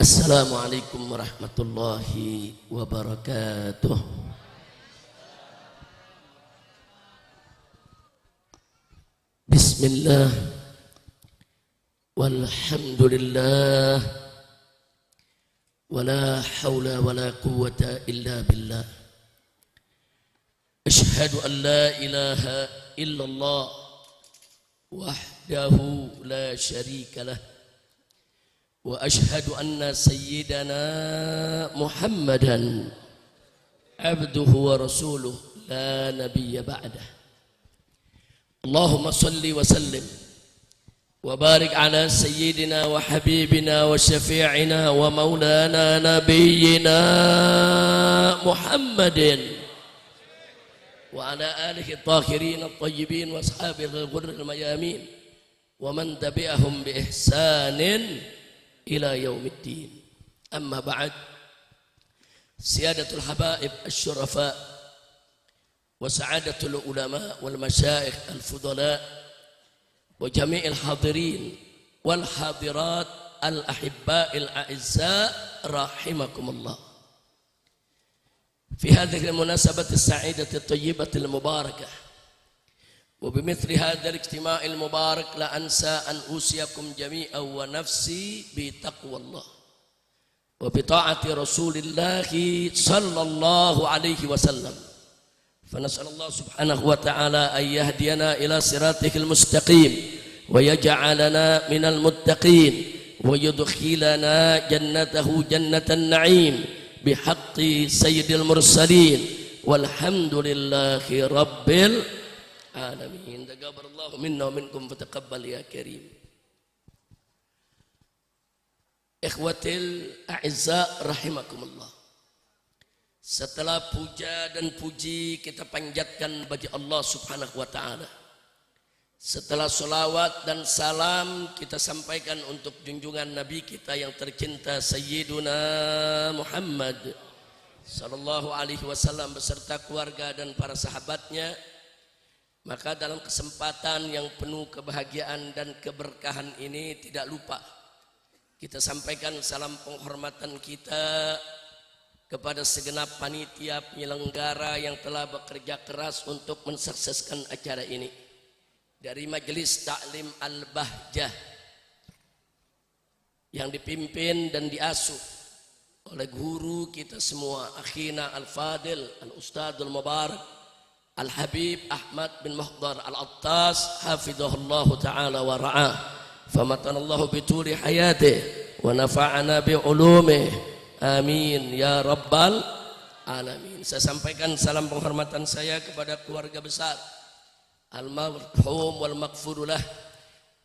Assalamualaikum warahmatullahi wabarakatuh. Bismillah walhamdulillah wala hawla wala quwwata illa billah. Ashhadu an la ilaha illallah wahdahu la syarika lah. وأشهد أن سيدنا محمدا عبده ورسوله لا نبي بعده. اللهم صل وسلم وبارك على سيدنا وحبيبنا وشفيعنا ومولانا نبينا محمد وعلى آله الطاهرين الطيبين وأصحابه الغر الميامين ومن تبعهم بإحسان إلى يوم الدين. أما بعد، سيادة الحبائب الشرفاء وسعادة العلماء والمشايخ الفضلاء وجميع الحاضرين والحاضرات الأحباء الأعزاء رحمكم الله. في هذه المناسبة السعيدة الطيبة المباركة وبمثل هذا الاجتماع المبارك لا أنسى أن أوصيكم جميعا ونفسي بتقوى الله وبطاعة رسول الله صلى الله عليه وسلم. فنسأل الله سبحانه وتعالى أن يهدينا إلى صراطه المستقيم ويجعلنا من المتقين ويدخلنا جنته جنة النعيم بحق سيد المرسلين والحمد لله رب العالمين. تقبل الله منا ومنكم فتقبل يا كريم. Ikhwatil a'izza rahimakumullah. Setelah puja dan puji kita panjatkan bagi Allah subhanahu wa ta'ala, setelah salawat dan salam kita sampaikan untuk junjungan Nabi kita yang tercinta Sayyiduna Muhammad sallallahu alaihi wasallam beserta keluarga dan para sahabatnya. Maka dalam kesempatan yang penuh kebahagiaan dan keberkahan ini tidak lupa kita sampaikan salam penghormatan kita kepada segenap panitia penyelenggara yang telah bekerja keras untuk mensukseskan acara ini. Dari Majelis Ta'lim Al-Bahjah yang dipimpin dan diasuh oleh guru kita semua, Akhina Al-Fadil Al-Ustadzul Mubarak Al-Habib Ahmad bin Muhdar Al-Attas hafidhahullahu ta'ala wa ra'ah, famatanallahu bituli hayatih wa nafa'ana bi'ulumih, amin ya rabbal alamin. Saya sampaikan salam penghormatan saya kepada keluarga besar al-marhum wal maghfurulah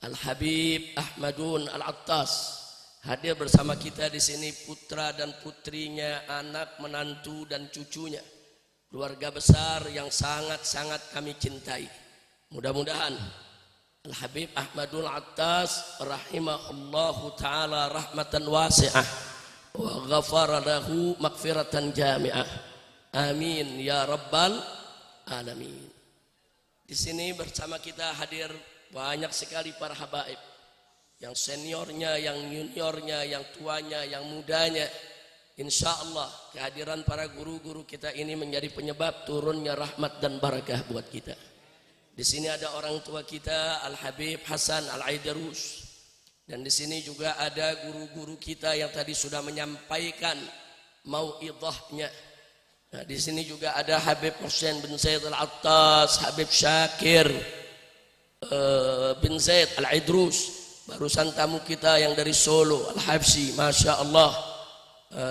Al-Habib Ahmadun Al-Attas. Hadir bersama kita di sini putra dan putrinya, anak, menantu dan cucunya, keluarga besar yang sangat-sangat kami cintai. Mudah-mudahan Al-Habib Ahmadul Attas rahimahullahu ta'ala rahmatan wasi'ah wa ghafara lahu maghfiratan jami'ah, amin ya rabbal alamin. Di sini bersama kita hadir banyak sekali para habaib, yang seniornya, yang juniornya, yang tuanya, yang mudanya. Insya Allah kehadiran para guru-guru kita ini menjadi penyebab turunnya rahmat dan barakah buat kita. Di sini ada orang tua kita Al-Habib Hasan Al-Aidarus, dan di sini juga ada guru-guru kita yang tadi sudah menyampaikan mau'idhahnya. Nah, di sini juga ada Habib Hussein bin Zaid Al-Attas, Habib Syakir bin Zaid Al-Idrus, barusan tamu kita yang dari Solo Al-Habsyi, Masya Allah.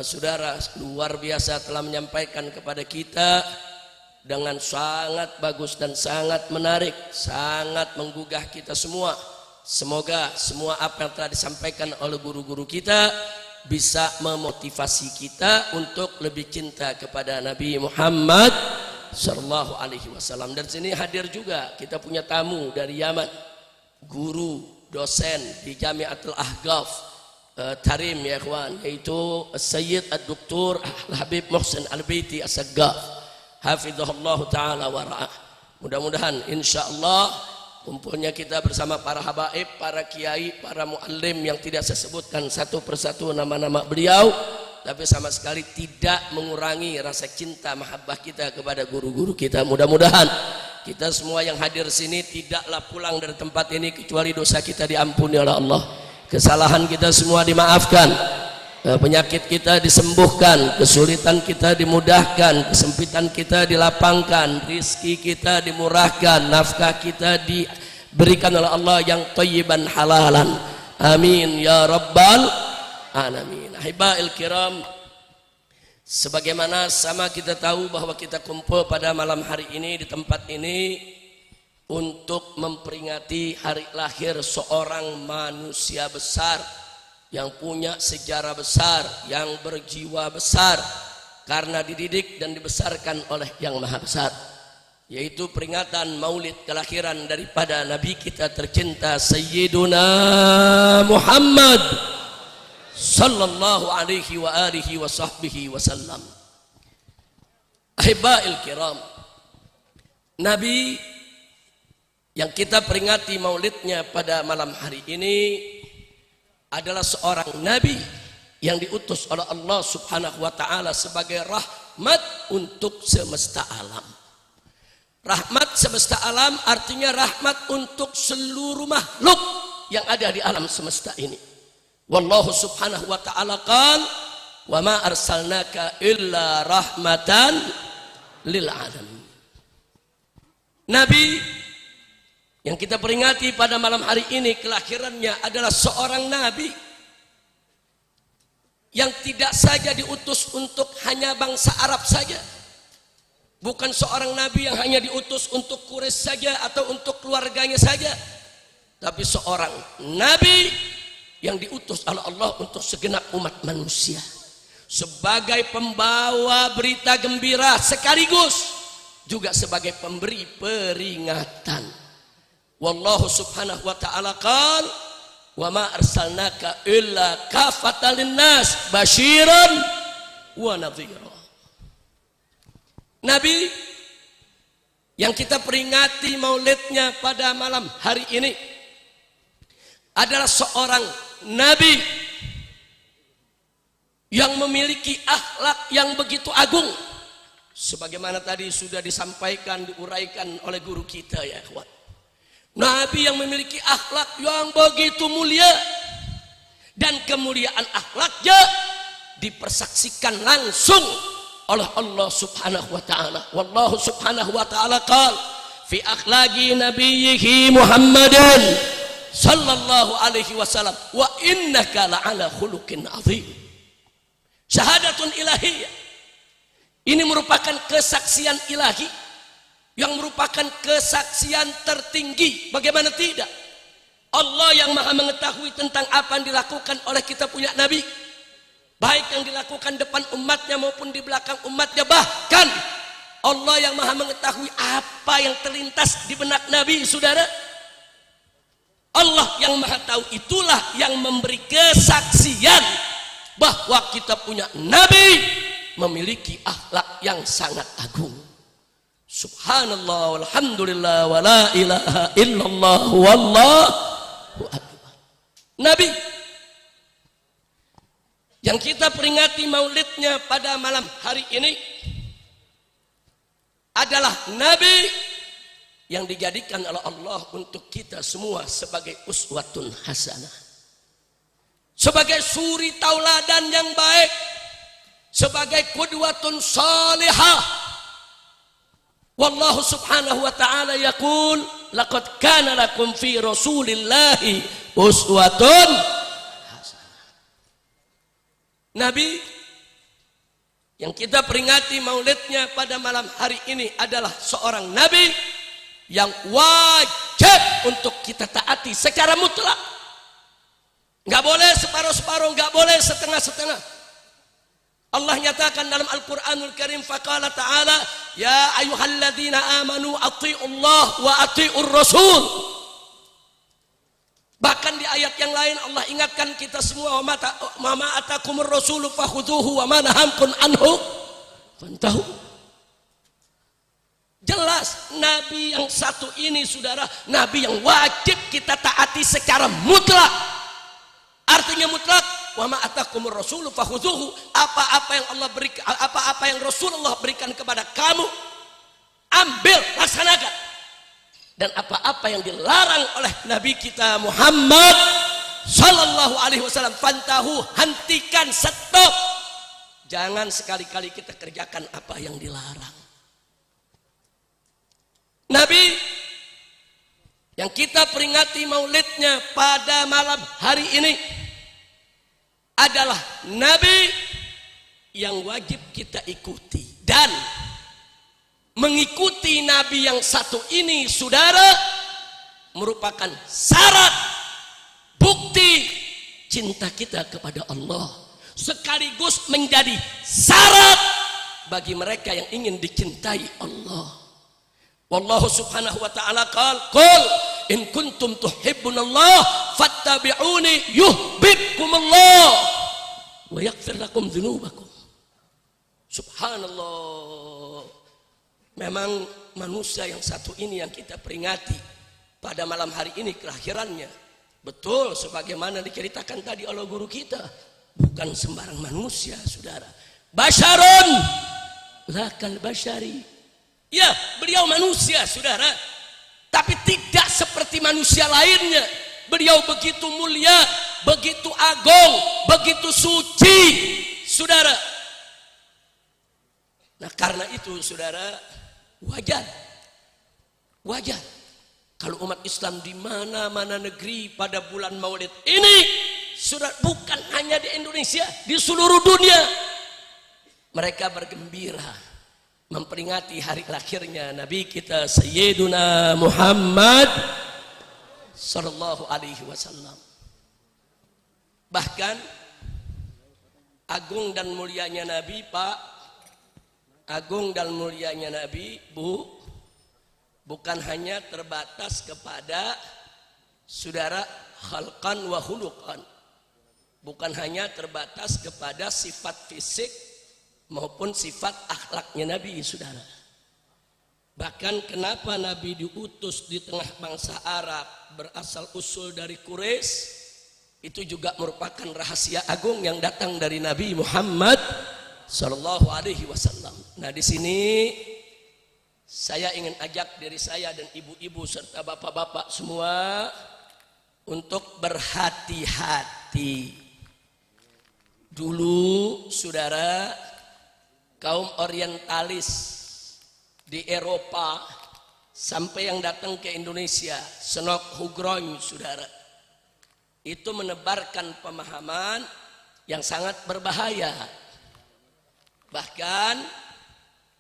Saudara luar biasa telah menyampaikan kepada kita dengan sangat bagus dan sangat menarik, sangat menggugah kita semua. Semoga semua apa yang telah disampaikan oleh guru-guru kita bisa memotivasi kita untuk lebih cinta kepada Nabi Muhammad sallallahu alaihi wasallam. Dan sini hadir juga kita punya tamu dari Yaman, guru dosen di Jamiatul Ahqaf Tarim ya ikhwan, yaitu Sayyid Ad-Doktor Al-Habib Muhsin Al-Baiti As-Saggaf hafidhahullah ta'ala wa ra'ah. Mudah-mudahan insyaallah kumpulnya kita bersama para habaib, para kiai, para muallim yang tidak saya sebutkan satu persatu nama-nama beliau, tapi sama sekali tidak mengurangi rasa cinta mahabbah kita kepada guru-guru kita. Mudah-mudahan kita semua yang hadir sini tidaklah pulang dari tempat ini kecuali dosa kita diampuni oleh Allah, kesalahan kita semua dimaafkan, penyakit kita disembuhkan, kesulitan kita dimudahkan, kesempitan kita dilapangkan, rizki kita dimurahkan, nafkah kita diberikan oleh Allah yang thayyiban halalan. Amin ya rabbal alamin. Ahibail kiram, sebagaimana sama kita tahu bahwa kita kumpul pada malam hari ini di tempat ini untuk memperingati hari lahir seorang manusia besar yang punya sejarah besar, yang berjiwa besar karena dididik dan dibesarkan oleh Yang Maha Besar, yaitu peringatan maulid kelahiran daripada Nabi kita tercinta Sayyiduna Muhammad sallallahu alaihi wa alihi wa sahbihi wasallam. Ahibail kiram, Nabi yang kita peringati maulidnya pada malam hari ini adalah seorang nabi yang diutus oleh Allah Subhanahu wa taala sebagai rahmat untuk semesta alam. Rahmat semesta alam artinya rahmat untuk seluruh makhluk yang ada di alam semesta ini. Wallahu Subhanahu wa taala qala wa ma arsalnaka illa rahmatan lil alamin. Nabi yang kita peringati pada malam hari ini kelahirannya adalah seorang nabi yang tidak saja diutus untuk hanya bangsa Arab saja, bukan seorang nabi yang hanya diutus untuk Quraisy saja atau untuk keluarganya saja, tapi seorang nabi yang diutus oleh Allah untuk segenap umat manusia sebagai pembawa berita gembira sekaligus juga sebagai pemberi peringatan. Wallahu Subhanahu wa ta'ala qala wa ma arsalnaka illa kafatan linnas basyiran wa nadhira. Nabi yang kita peringati maulidnya pada malam hari ini adalah seorang nabi yang memiliki akhlak yang begitu agung, sebagaimana tadi sudah disampaikan, diuraikan oleh guru kita ya kawan. Nabi yang memiliki akhlak yang begitu mulia, dan kemuliaan akhlaknya dipersaksikan langsung oleh Allah Subhanahu wa taala. Wallahu Subhanahu wa taala qala fi akhlaqi nabiyhi Muhammadin sallallahu alaihi wasallam wa innaka la'ala khuluqin azim. Syahadatun ilahiyah, ini merupakan kesaksian ilahi yang merupakan kesaksian tertinggi. Bagaimana tidak? Allah yang maha mengetahui tentang apa yang dilakukan oleh kita punya Nabi, baik yang dilakukan depan umatnya maupun di belakang umatnya. Bahkan Allah yang maha mengetahui apa yang terlintas di benak Nabi, saudara. Allah yang maha tahu itulah yang memberi kesaksian bahwa kita punya Nabi memiliki akhlak yang sangat agung. Subhanallah walhamdulillah wa la ilaha illallah wallahu akbar. Nabi yang kita peringati maulidnya pada malam hari ini adalah Nabi yang dijadikan oleh Allah untuk kita semua sebagai uswatun hasanah, sebagai suri tauladan yang baik, sebagai qudwatun salihah. Wallahu Subhanahu wa ta'ala yaqul laqad kana lakum fi rasulillahi uswatun hasanah. Nabi yang kita peringati maulidnya pada malam hari ini adalah seorang nabi yang wajib untuk kita taati secara mutlak. Enggak boleh separuh-separuh, enggak boleh setengah-setengah. Allah nyatakan dalam Al-Quranul Karim, faqala ta'ala ya ayyuhalladzina amanu athi'ullah wa athi'ur rasul. Bahkan di ayat yang lain Allah ingatkan kita semua, wa ma atakumur rasulu fakhudhuhu wa ma nahamkum anhu fantahu. Jelas Nabi yang satu ini saudara, Nabi yang wajib kita taati secara mutlak. Artinya mutlak, wa ma atakumur rasulu fakhudhuhu, apa-apa yang Allah berikan, apa-apa yang Rasulullah berikan kepada kamu, ambil, laksanakan. Dan apa-apa yang dilarang oleh Nabi kita Muhammad sallallahu alaihi wasallam, fantahu, hentikan, stop. Jangan sekali-kali kita kerjakan apa yang dilarang. Nabi yang kita peringati maulidnya pada malam hari ini adalah Nabi yang wajib kita ikuti. Dan mengikuti Nabi yang satu ini saudara merupakan syarat bukti cinta kita kepada Allah, sekaligus menjadi syarat bagi mereka yang ingin dicintai Allah. Wallahu subhanahu wa ta'ala qul in kuntum tuhibbunallah fattabi'uni yuhibbukumullah wa yaghfir lakum dzunubakum. Subhanallah. Memang manusia yang satu ini yang kita peringati pada malam hari ini kelahirannya. Betul sebagaimana diceritakan tadi oleh guru kita, bukan sembarang manusia saudara. Basyarun lakal basyari. Ya, beliau manusia saudara, tapi tidak seperti manusia lainnya. Beliau begitu mulia, begitu agung, begitu suci saudara. Nah karena itu saudara, wajar kalau umat Islam di mana-mana negeri pada bulan Maulid ini, saudara, bukan hanya di Indonesia, di seluruh dunia mereka bergembira memperingati hari lahirnya Nabi kita Sayyiduna Muhammad sallallahu alaihi wasallam. Bahkan agung dan mulianya Nabi, Pak, agung dan mulianya Nabi, Bu, bukan hanya terbatas kepada saudara khalqan wa khuluqan, bukan hanya terbatas kepada sifat fisik maupun sifat akhlaknya Nabi saudara. Bahkan kenapa Nabi diutus di tengah bangsa Arab berasal usul dari Quraisy, itu juga merupakan rahasia agung yang datang dari Nabi Muhammad sallallahu alaihi wasallam. Nah di sini saya ingin ajak diri saya dan ibu-ibu serta bapak-bapak semua untuk berhati-hati. Dulu saudara, kaum orientalis di Eropa sampai yang datang ke Indonesia, Senok Hugroin saudara, itu menebarkan pemahaman yang sangat berbahaya. Bahkan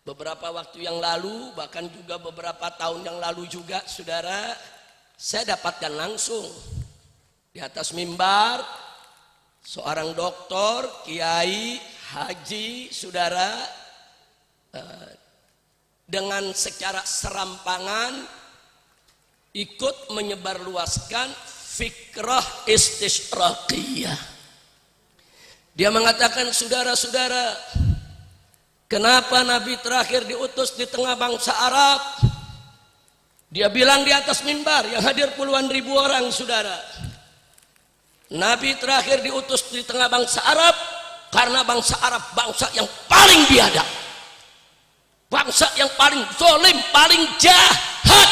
beberapa waktu yang lalu, bahkan juga beberapa tahun yang lalu juga saudara, saya dapatkan langsung di atas mimbar seorang doktor, kiai, haji saudara, dengan secara serampangan ikut menyebarluaskan fikrah istisyraqiyah. Dia mengatakan, saudara-saudara, kenapa Nabi terakhir diutus di tengah bangsa Arab? Dia bilang di atas mimbar yang hadir puluhan ribu orang saudara, Nabi terakhir diutus di tengah bangsa Arab karena bangsa Arab bangsa yang paling biadab, bangsa yang paling zalim, paling jahat.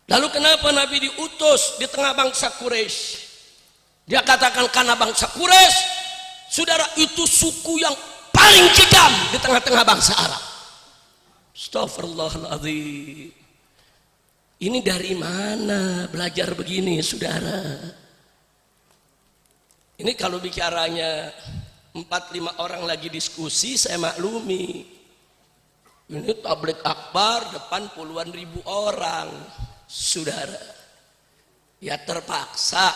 Lalu kenapa Nabi diutus di tengah bangsa Quraisy? Dia katakan karena bangsa Quraisy saudara itu suku yang paling kejam di tengah-tengah bangsa Arab. Astagfirullahaladzim. Ini dari mana belajar begini saudara? Ini kalau bicaranya 4-5 orang lagi diskusi saya maklumi. Ini tabligh akbar depan puluhan ribu orang saudara. Ya terpaksa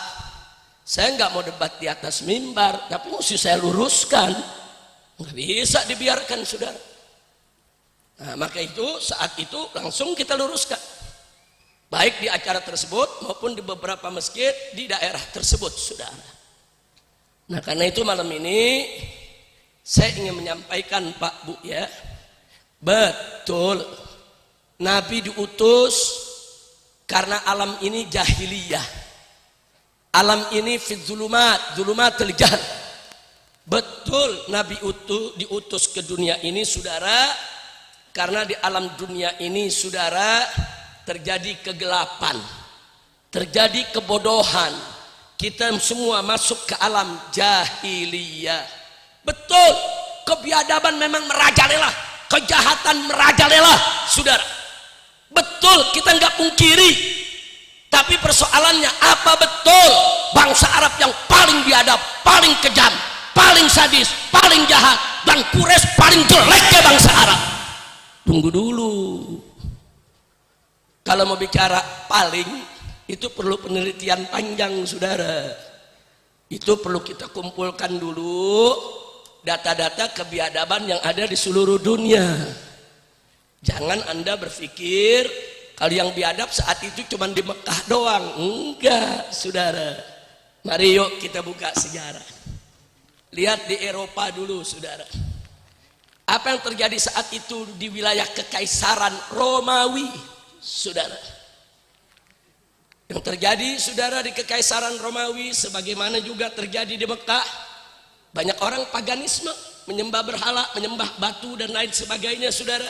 saya nggak mau debat di atas mimbar, tapi mesti saya luruskan. Nggak bisa dibiarkan saudara. Nah, maka itu saat itu langsung kita luruskan, baik di acara tersebut maupun di beberapa masjid di daerah tersebut saudara. Nah karena itu malam ini saya ingin menyampaikan Pak Bu ya, Betul. Nabi diutus karena alam ini jahiliyah. Alam ini fi zulumatil jahl. Betul, Nabi diutus ke dunia ini saudara, karena di alam dunia ini saudara terjadi kegelapan, terjadi kebodohan. Kita semua masuk ke alam jahiliyah. Betul, kebiadaban memang merajalela, kejahatan merajalela saudara. Betul, kita nggak pungkiri. Tapi persoalannya apa betul bangsa Arab yang paling biadab, paling kejam, paling sadis, paling jahat, dan Quraisy paling jeleknya bangsa Arab? Tunggu dulu. Kalau mau bicara paling, itu perlu penelitian panjang saudara. Itu perlu kita kumpulkan dulu data-data kebiadaban yang ada di seluruh dunia. Jangan Anda berpikir kalau yang biadab saat itu cuma di Mekah doang. Enggak saudara. Mari yuk kita buka sejarah. Lihat di Eropa dulu saudara. Apa yang terjadi saat itu di wilayah kekaisaran Romawi saudara. Yang terjadi saudara di kekaisaran Romawi sebagaimana juga terjadi di Mekah. Banyak orang paganisme, menyembah berhala, menyembah batu dan lain sebagainya saudara.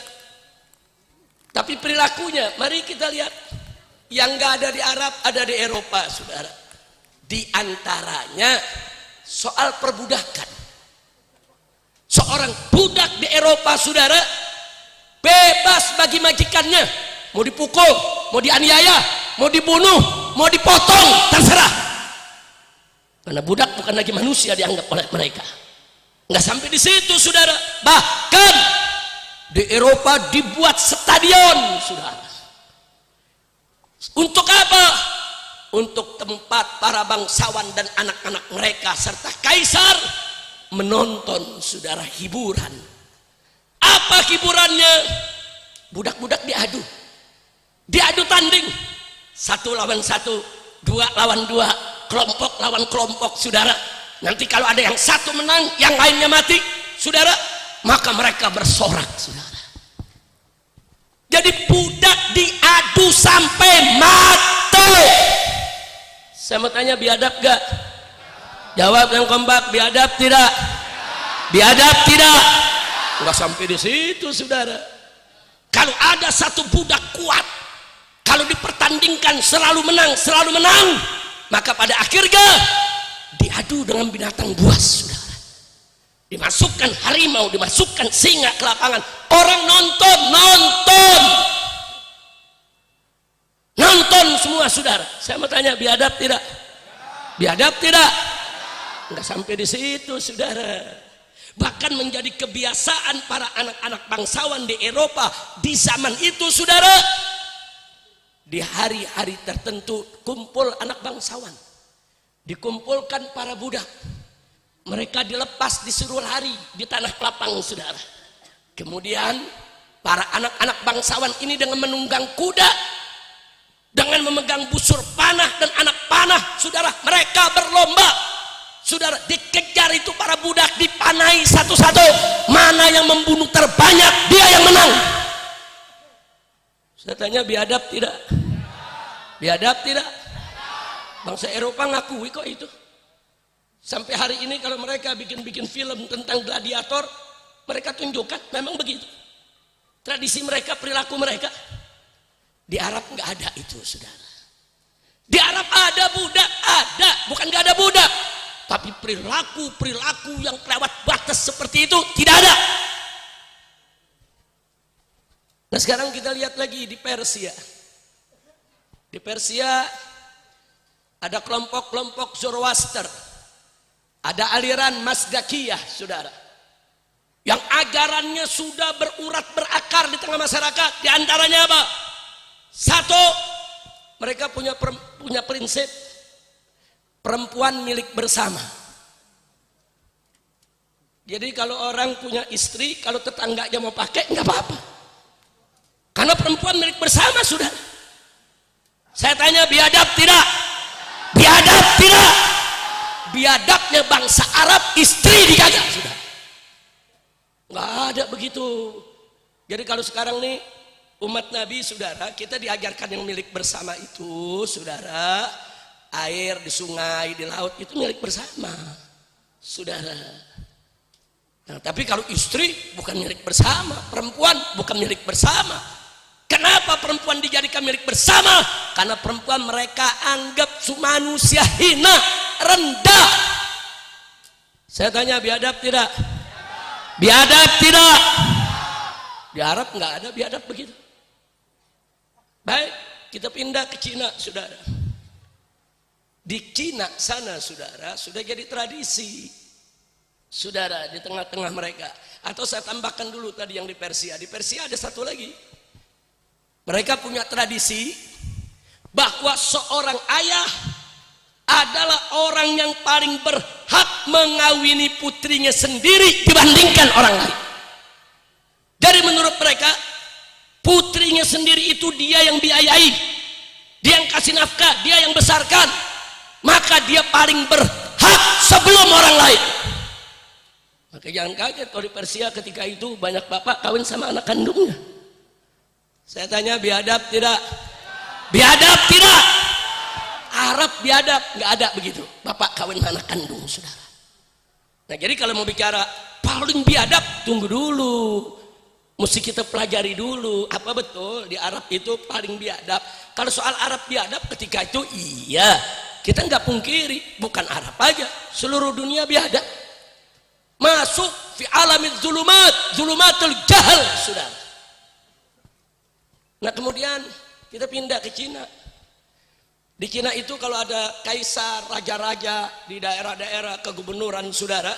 Tapi perilakunya, mari kita lihat. Yang gak ada di Arab, ada di Eropa saudara. Di antaranya soal perbudakan. Seorang budak di Eropa saudara bebas bagi majikannya, mau dipukul, mau dianiaya, mau dibunuh, mau dipotong, terserah. Karena budak bukan lagi manusia dianggap oleh mereka. Nggak sampai di situ saudara, bahkan di Eropa dibuat stadion saudara. Untuk apa? Untuk tempat para bangsawan dan anak-anak mereka serta kaisar menonton saudara hiburan. Apa hiburannya? Budak-budak diadu tanding, 1 lawan 1, 2 lawan 2, kelompok lawan kelompok saudara. Nanti kalau ada yang satu menang, yang lainnya mati saudara, maka mereka bersorak saudara. Jadi budak diadu sampai mati. Saya mau tanya, biadab gak? Jawab yang kompak, biadab tidak? Biadab tidak? Enggak sampai di situ saudara. Kalau ada satu budak kuat, kalau dipertandingkan selalu menang, maka pada akhirnya diadu dengan binatang buas saudara. Dimasukkan harimau, dimasukkan singa ke lapangan, orang nonton semua saudara. Saya mau tanya, biadab tidak? Biadab tidak? Enggak sampai di situ saudara. Bahkan menjadi kebiasaan para anak-anak bangsawan di Eropa di zaman itu saudara. Di hari-hari tertentu kumpul anak bangsawan, dikumpulkan para budak, mereka dilepas di seluruh hari di tanah lapang saudara. Kemudian para anak-anak bangsawan ini dengan menunggang kuda, dengan memegang busur panah dan anak panah saudara, mereka berlomba saudara. Dikejar itu para budak, dipanai satu-satu, mana yang membunuh terbanyak dia yang menang. Saya tanya, biadab tidak? Biadab tidak? Bangsa Eropa ngakui kok itu. Sampai hari ini kalau mereka bikin film tentang gladiator, mereka tunjukkan memang begitu. Tradisi mereka, perilaku mereka. Di Arab nggak ada itu saudara. Di Arab ada budak, ada, bukan nggak ada budak, tapi perilaku yang kelewat batas seperti itu tidak ada. Nah sekarang kita lihat lagi di Persia. Di Persia ada kelompok-kelompok Zoroaster, ada aliran Mazdakiyah saudara, yang ajarannya sudah berurat berakar di tengah masyarakat. Di antaranya apa? Satu, mereka punya prinsip perempuan milik bersama. Jadi kalau orang punya istri, kalau tetangganya mau pakai nggak apa-apa, karena perempuan milik bersama sudah. Saya tanya, biadab tidak? Biadab tidak? Biadabnya bangsa Arab istri dijaga sudah. Nggak ada begitu. Jadi kalau sekarang nih umat Nabi saudara, kita diajarkan yang milik bersama itu saudara, air di sungai, di laut itu milik bersama saudara. Nah, tapi kalau istri bukan milik bersama, perempuan bukan milik bersama. Kenapa perempuan dijadikan milik bersama? Karena perempuan mereka anggap manusia hina, rendah. Saya tanya, biadab tidak? Biadab tidak? Di Arab nggak ada biadab begitu. Baik, kita pindah ke Cina, saudara. Di Cina sana, saudara, sudah jadi tradisi, saudara, di tengah-tengah mereka. Atau saya tambahkan dulu tadi yang di Persia. Di Persia ada satu lagi. Mereka punya tradisi bahwa seorang ayah adalah orang yang paling berhak mengawini putrinya sendiri dibandingkan orang lain. Jadi menurut mereka, putrinya sendiri itu dia yang biayai, dia yang kasih nafkah, dia yang besarkan, maka dia paling berhak sebelum orang lain. Maka jangan kaget kalau di Persia ketika itu banyak bapak kawin sama anak kandungnya. Saya tanya, biadab tidak? Biadab tidak? Arab biadab, nggak ada begitu. Bapak kawin anak kandung, saudara. Nah, jadi kalau mau bicara paling biadab, tunggu dulu. Mesti kita pelajari dulu, apa betul di Arab itu paling biadab. Kalau soal Arab biadab ketika itu, iya, kita nggak pungkiri, bukan Arab aja, seluruh dunia biadab. Masuk fi alamil zulumat, zulumatul jahal, saudara. Nah, kemudian kita pindah ke Cina. Di Cina itu kalau ada kaisar, raja-raja di daerah-daerah kegubernuran, saudara,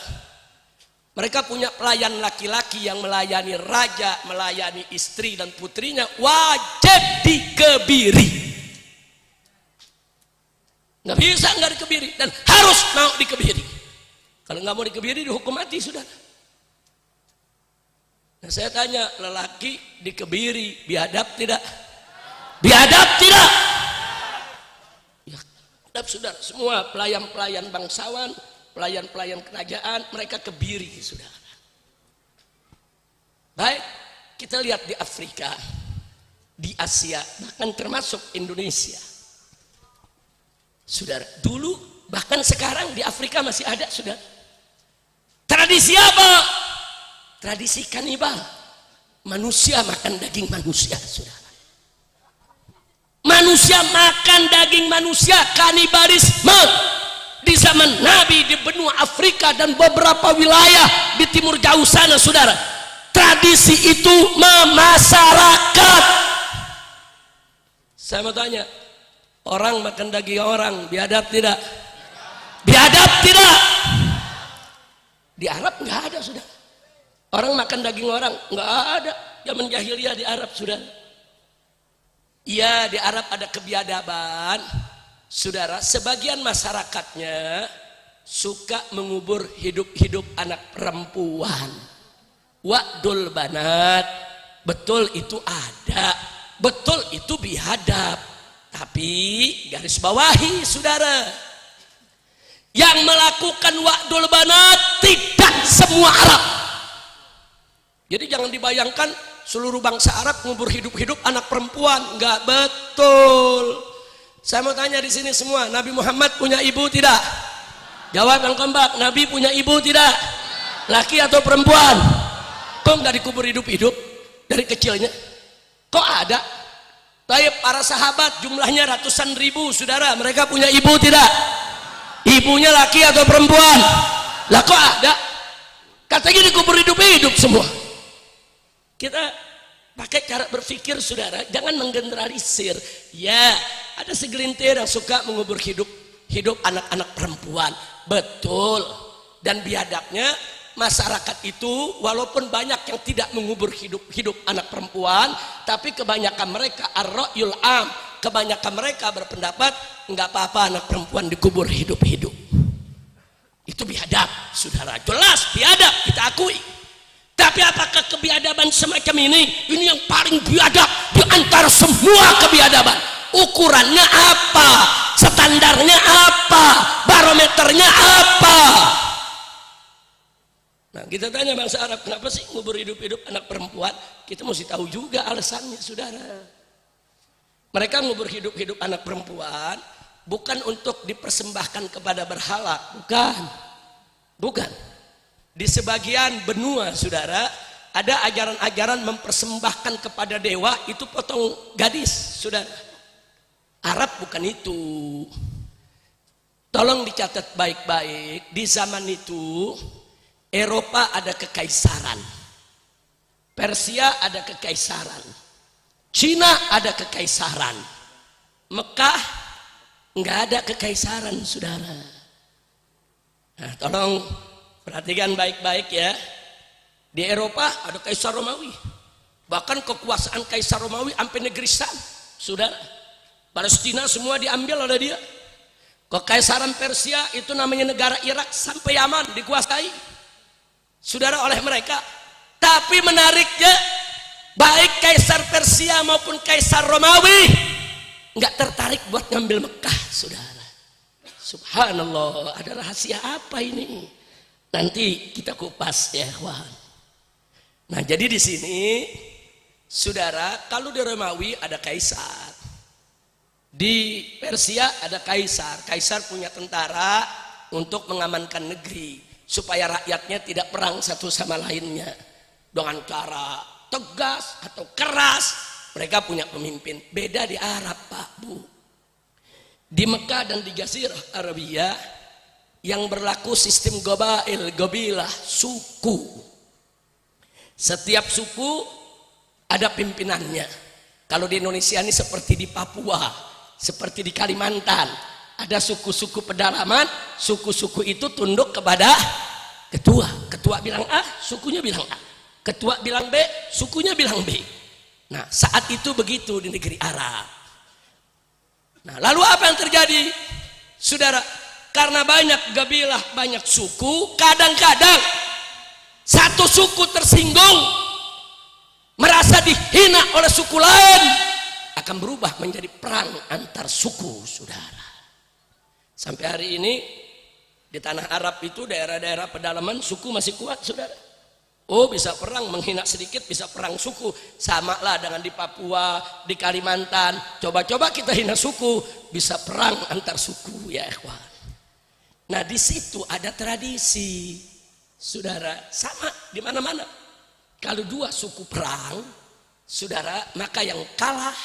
mereka punya pelayan laki-laki yang melayani raja, melayani istri dan putrinya, wajib dikebiri. Nggak bisa nggak dikebiri, dan harus mau dikebiri. Kalau nggak mau dikebiri dihukum mati, saudara. Nah, saya tanya, lelaki dikebiri biadab tidak? Biadab tidak? Ya, biadab, saudara. Semua pelayan-pelayan bangsawan, pelayan-pelayan kerajaan, mereka kebiri, saudara. Baik, kita lihat di Afrika, di Asia, bahkan termasuk Indonesia, saudara. Dulu, bahkan sekarang di Afrika masih ada, saudara. Tradisi apa? Tradisi kanibal. Manusia makan daging manusia, saudara. Manusia makan daging manusia, kanibalisme. Di zaman Nabi di benua Afrika dan beberapa wilayah di timur jauh sana, saudara. Tradisi itu memasyarakat. Saya mau tanya, orang makan daging orang biadab tidak? Biadab tidak? Di Arab nggak ada, saudara. Orang makan daging orang nggak ada. Zaman jahiliyah di Arab, saudara. Iya, di Arab ada kebiadaban, saudara. Sebagian masyarakatnya suka mengubur hidup-hidup anak perempuan. Wa'dul banat, betul itu ada, betul itu biadab. Tapi garis bawahi, saudara, yang melakukan wa'dul banat tidak semua Arab. Jadi jangan dibayangkan seluruh bangsa Arab ngubur hidup-hidup anak perempuan, nggak betul. Saya mau tanya di sini semua, Nabi Muhammad punya ibu tidak? Jawab yang kompak, Nabi punya ibu tidak? Laki atau perempuan? Kok nggak dikubur hidup-hidup dari kecilnya? Kok ada? Tapi para sahabat jumlahnya ratusan ribu, saudara, mereka punya ibu tidak? Ibunya laki atau perempuan? Lah kok ada? Katanya dikubur hidup-hidup semua. Kita pakai cara berpikir, saudara, jangan menggeneralisir. Ya, ada segelintir yang suka mengubur hidup anak-anak perempuan, betul. Dan biadabnya masyarakat itu walaupun banyak yang tidak mengubur hidup anak perempuan, tapi kebanyakan mereka ar-ra'yul am, kebanyakan mereka berpendapat nggak apa-apa anak perempuan dikubur hidup-hidup. Itu biadab, saudara, jelas biadab, kita akui. Tapi apakah kebiadaban semacam ini yang paling biadab di antara semua kebiadaban? Ukurannya apa? Standarnya apa? Barometernya apa? Nah kita tanya bangsa Arab, kenapa sih ngubur hidup-hidup anak perempuan? Kita mesti tahu juga alasannya, saudara. Mereka ngubur hidup-hidup anak perempuan bukan untuk dipersembahkan kepada berhala, bukan. Di sebagian benua, saudara, ada ajaran-ajaran mempersembahkan kepada dewa itu potong gadis, saudara. Arab bukan itu. Tolong dicatat baik-baik, di zaman itu Eropa ada kekaisaran, Persia ada kekaisaran, Cina ada kekaisaran, Mekah nggak ada kekaisaran, saudara. Nah, tolong perhatikan baik-baik ya. Di Eropa ada Kaisar Romawi, bahkan kekuasaan Kaisar Romawi sampai negeri Syam, saudara. Palestina semua diambil oleh dia. Kekaisaran Persia itu namanya negara Irak sampai Yaman dikuasai, saudara, oleh mereka. Tapi menariknya, baik Kaisar Persia maupun Kaisar Romawi nggak tertarik buat ngambil Mekah, saudara. Subhanallah, ada rahasia apa ini? Nanti kita kupas ya, kawan. Nah, jadi di sini, saudara, kalau di Romawi ada kaisar, di Persia ada kaisar. Kaisar punya tentara untuk mengamankan negeri supaya rakyatnya tidak perang satu sama lainnya dengan cara tegas atau keras. Mereka punya pemimpin. Beda di Arab, Pak, Bu. Di Mekah dan di Jazirah Arabia yang berlaku sistem gobilah, suku. Setiap suku ada pimpinannya. Kalau di Indonesia ini seperti di Papua, seperti di Kalimantan, ada suku-suku pedalaman. Suku-suku itu tunduk kepada ketua. Ketua bilang A, sukunya bilang A. Ketua bilang B, sukunya bilang B. Nah, saat itu begitu di negeri Arab. Nah, lalu apa yang terjadi, saudara? Karena banyak gabilah, banyak suku, kadang-kadang satu suku tersinggung, merasa dihina oleh suku lain, akan berubah menjadi perang antar suku, saudara. Sampai hari ini di tanah Arab itu daerah-daerah pedalaman suku masih kuat, saudara. Oh, bisa perang, menghina sedikit bisa perang suku. Sama lah dengan di Papua, di Kalimantan. Coba-coba kita hina suku, bisa perang antar suku, ya ikhwan. Nah, di situ ada tradisi, saudara, sama di mana-mana. Kalau dua suku perang, saudara, maka yang kalah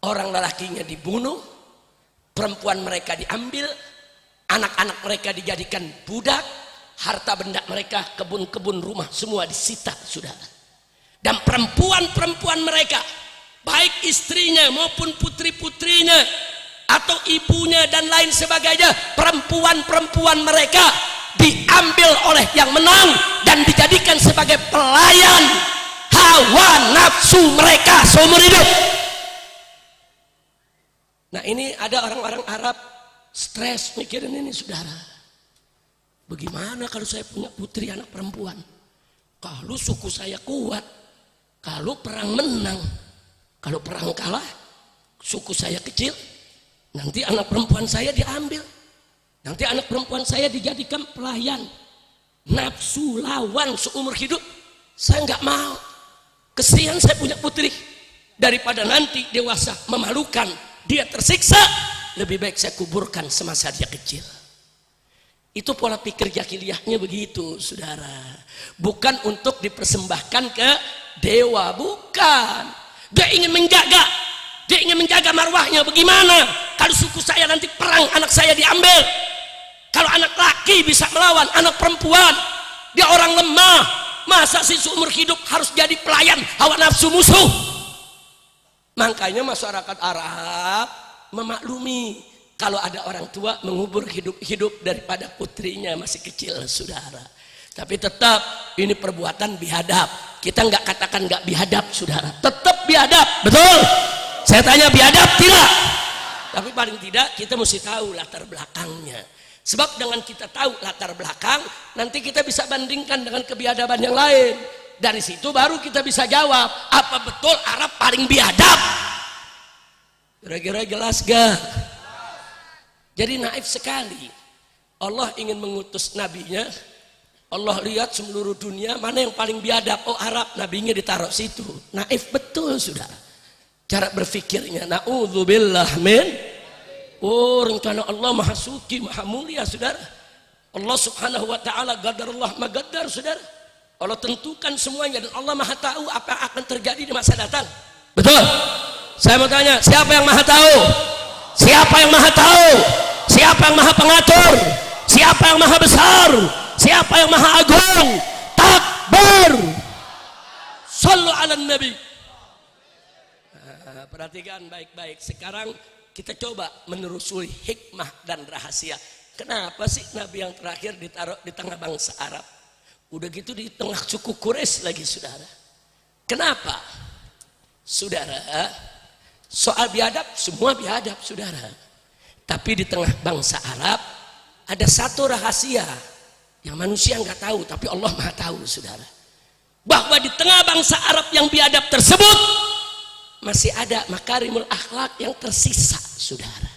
orang lelakinya dibunuh, perempuan mereka diambil, anak-anak mereka dijadikan budak, harta benda mereka, kebun-kebun rumah semua disita, saudara. Dan perempuan-perempuan mereka, baik istrinya maupun putri-putrinya atau ibunya dan lain sebagainya, perempuan-perempuan mereka diambil oleh yang menang dan dijadikan sebagai pelayan hawa nafsu mereka seumur hidup. Nah, ini ada orang-orang Arab stres mikirin ini, saudara. Bagaimana kalau saya punya putri anak perempuan? Kalau suku saya kuat, kalau perang menang, kalau perang kalah, suku saya kecil, nanti anak perempuan saya diambil. Nanti anak perempuan saya dijadikan pelayan, nafsu lawan seumur hidup. Saya nggak mau. Kesian saya punya putri. Daripada nanti dewasa memalukan, dia tersiksa, lebih baik saya kuburkan semasa dia kecil. Itu pola pikir jahiliyahnya begitu, saudara. Bukan untuk dipersembahkan ke dewa, bukan. Dia ingin menjaga marwahnya. Bagaimana kalau suku saya nanti perang, anak saya diambil? Kalau anak laki bisa melawan anak perempuan, dia orang lemah. Masa sih seumur hidup harus jadi pelayan hawa nafsu musuh? Makanya masyarakat Arab memaklumi kalau ada orang tua mengubur hidup-hidup daripada putrinya masih kecil, saudara. Tapi tetap ini perbuatan biadab. Kita nggak katakan nggak biadab, saudara. Tetap biadab, betul? Saya tanya biadab tidak? Tapi paling tidak kita mesti tahu latar belakangnya. Sebab dengan kita tahu latar belakang, nanti kita bisa bandingkan dengan kebiadaban yang lain. Dari situ baru kita bisa jawab, apa betul Arab paling biadab? Kira-kira jelas gak? Jadi naif sekali. Allah ingin mengutus nabinya Allah lihat seluruh dunia, mana yang paling biadab? Oh Arab, nabinya ditaruh situ. Naif betul saudara. Cara berfikirnya, na'udzubillah min. Oh rencana Allah maha suci, maha mulia saudara. Allah subhanahu wa ta'ala gadarullah magadar saudara. Allah tentukan semuanya dan Allah maha tahu apa yang akan terjadi di masa datang. Betul? Saya mau tanya, siapa yang maha tahu? Siapa yang maha tahu? Siapa yang maha pengatur? Siapa yang maha besar? Siapa yang maha agung? Takbir. Sallu ala nabi. Perhatikan baik-baik. Sekarang kita coba menelusuri hikmah dan rahasia. Kenapa sih nabi yang terakhir ditaruh di tengah bangsa Arab? Udah gitu di tengah suku Quraisy lagi saudara. Kenapa? Saudara, soal biadab semua biadab saudara. Tapi di tengah bangsa Arab ada satu rahasia yang manusia nggak tahu, tapi Allah maha tahu saudara. Bahwa di tengah bangsa Arab yang biadab tersebut masih ada makarimul akhlak yang tersisa saudara.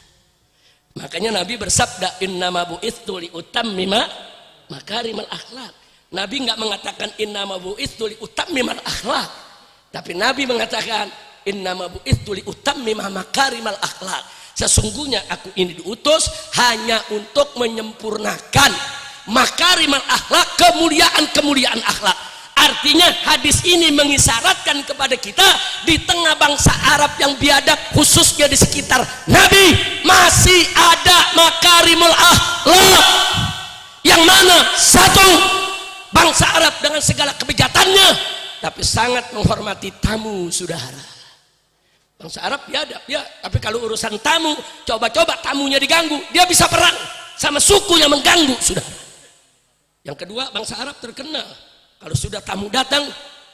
Makanya Nabi bersabda, innama bu'itsu liutammima makarimul akhlak. Nabi nggak mengatakan innama bu'itsu liutammimal akhlak, tapi Nabi mengatakan innama bu'itsu liutammima makarimal akhlak. Sesungguhnya aku ini diutus hanya untuk menyempurnakan makarimal akhlak, kemuliaan akhlak. Artinya hadis ini mengisyaratkan kepada kita di tengah bangsa Arab yang biadab, khususnya di sekitar Nabi, masih ada makarimul akhlak. Yang mana satu, bangsa Arab dengan segala kebijakannya tapi sangat menghormati tamu saudara. Bangsa Arab biadab ya, tapi kalau urusan tamu, coba-coba tamunya diganggu, dia bisa perang sama suku yang mengganggu saudara. Yang kedua, bangsa Arab terkenal kalau sudah tamu datang,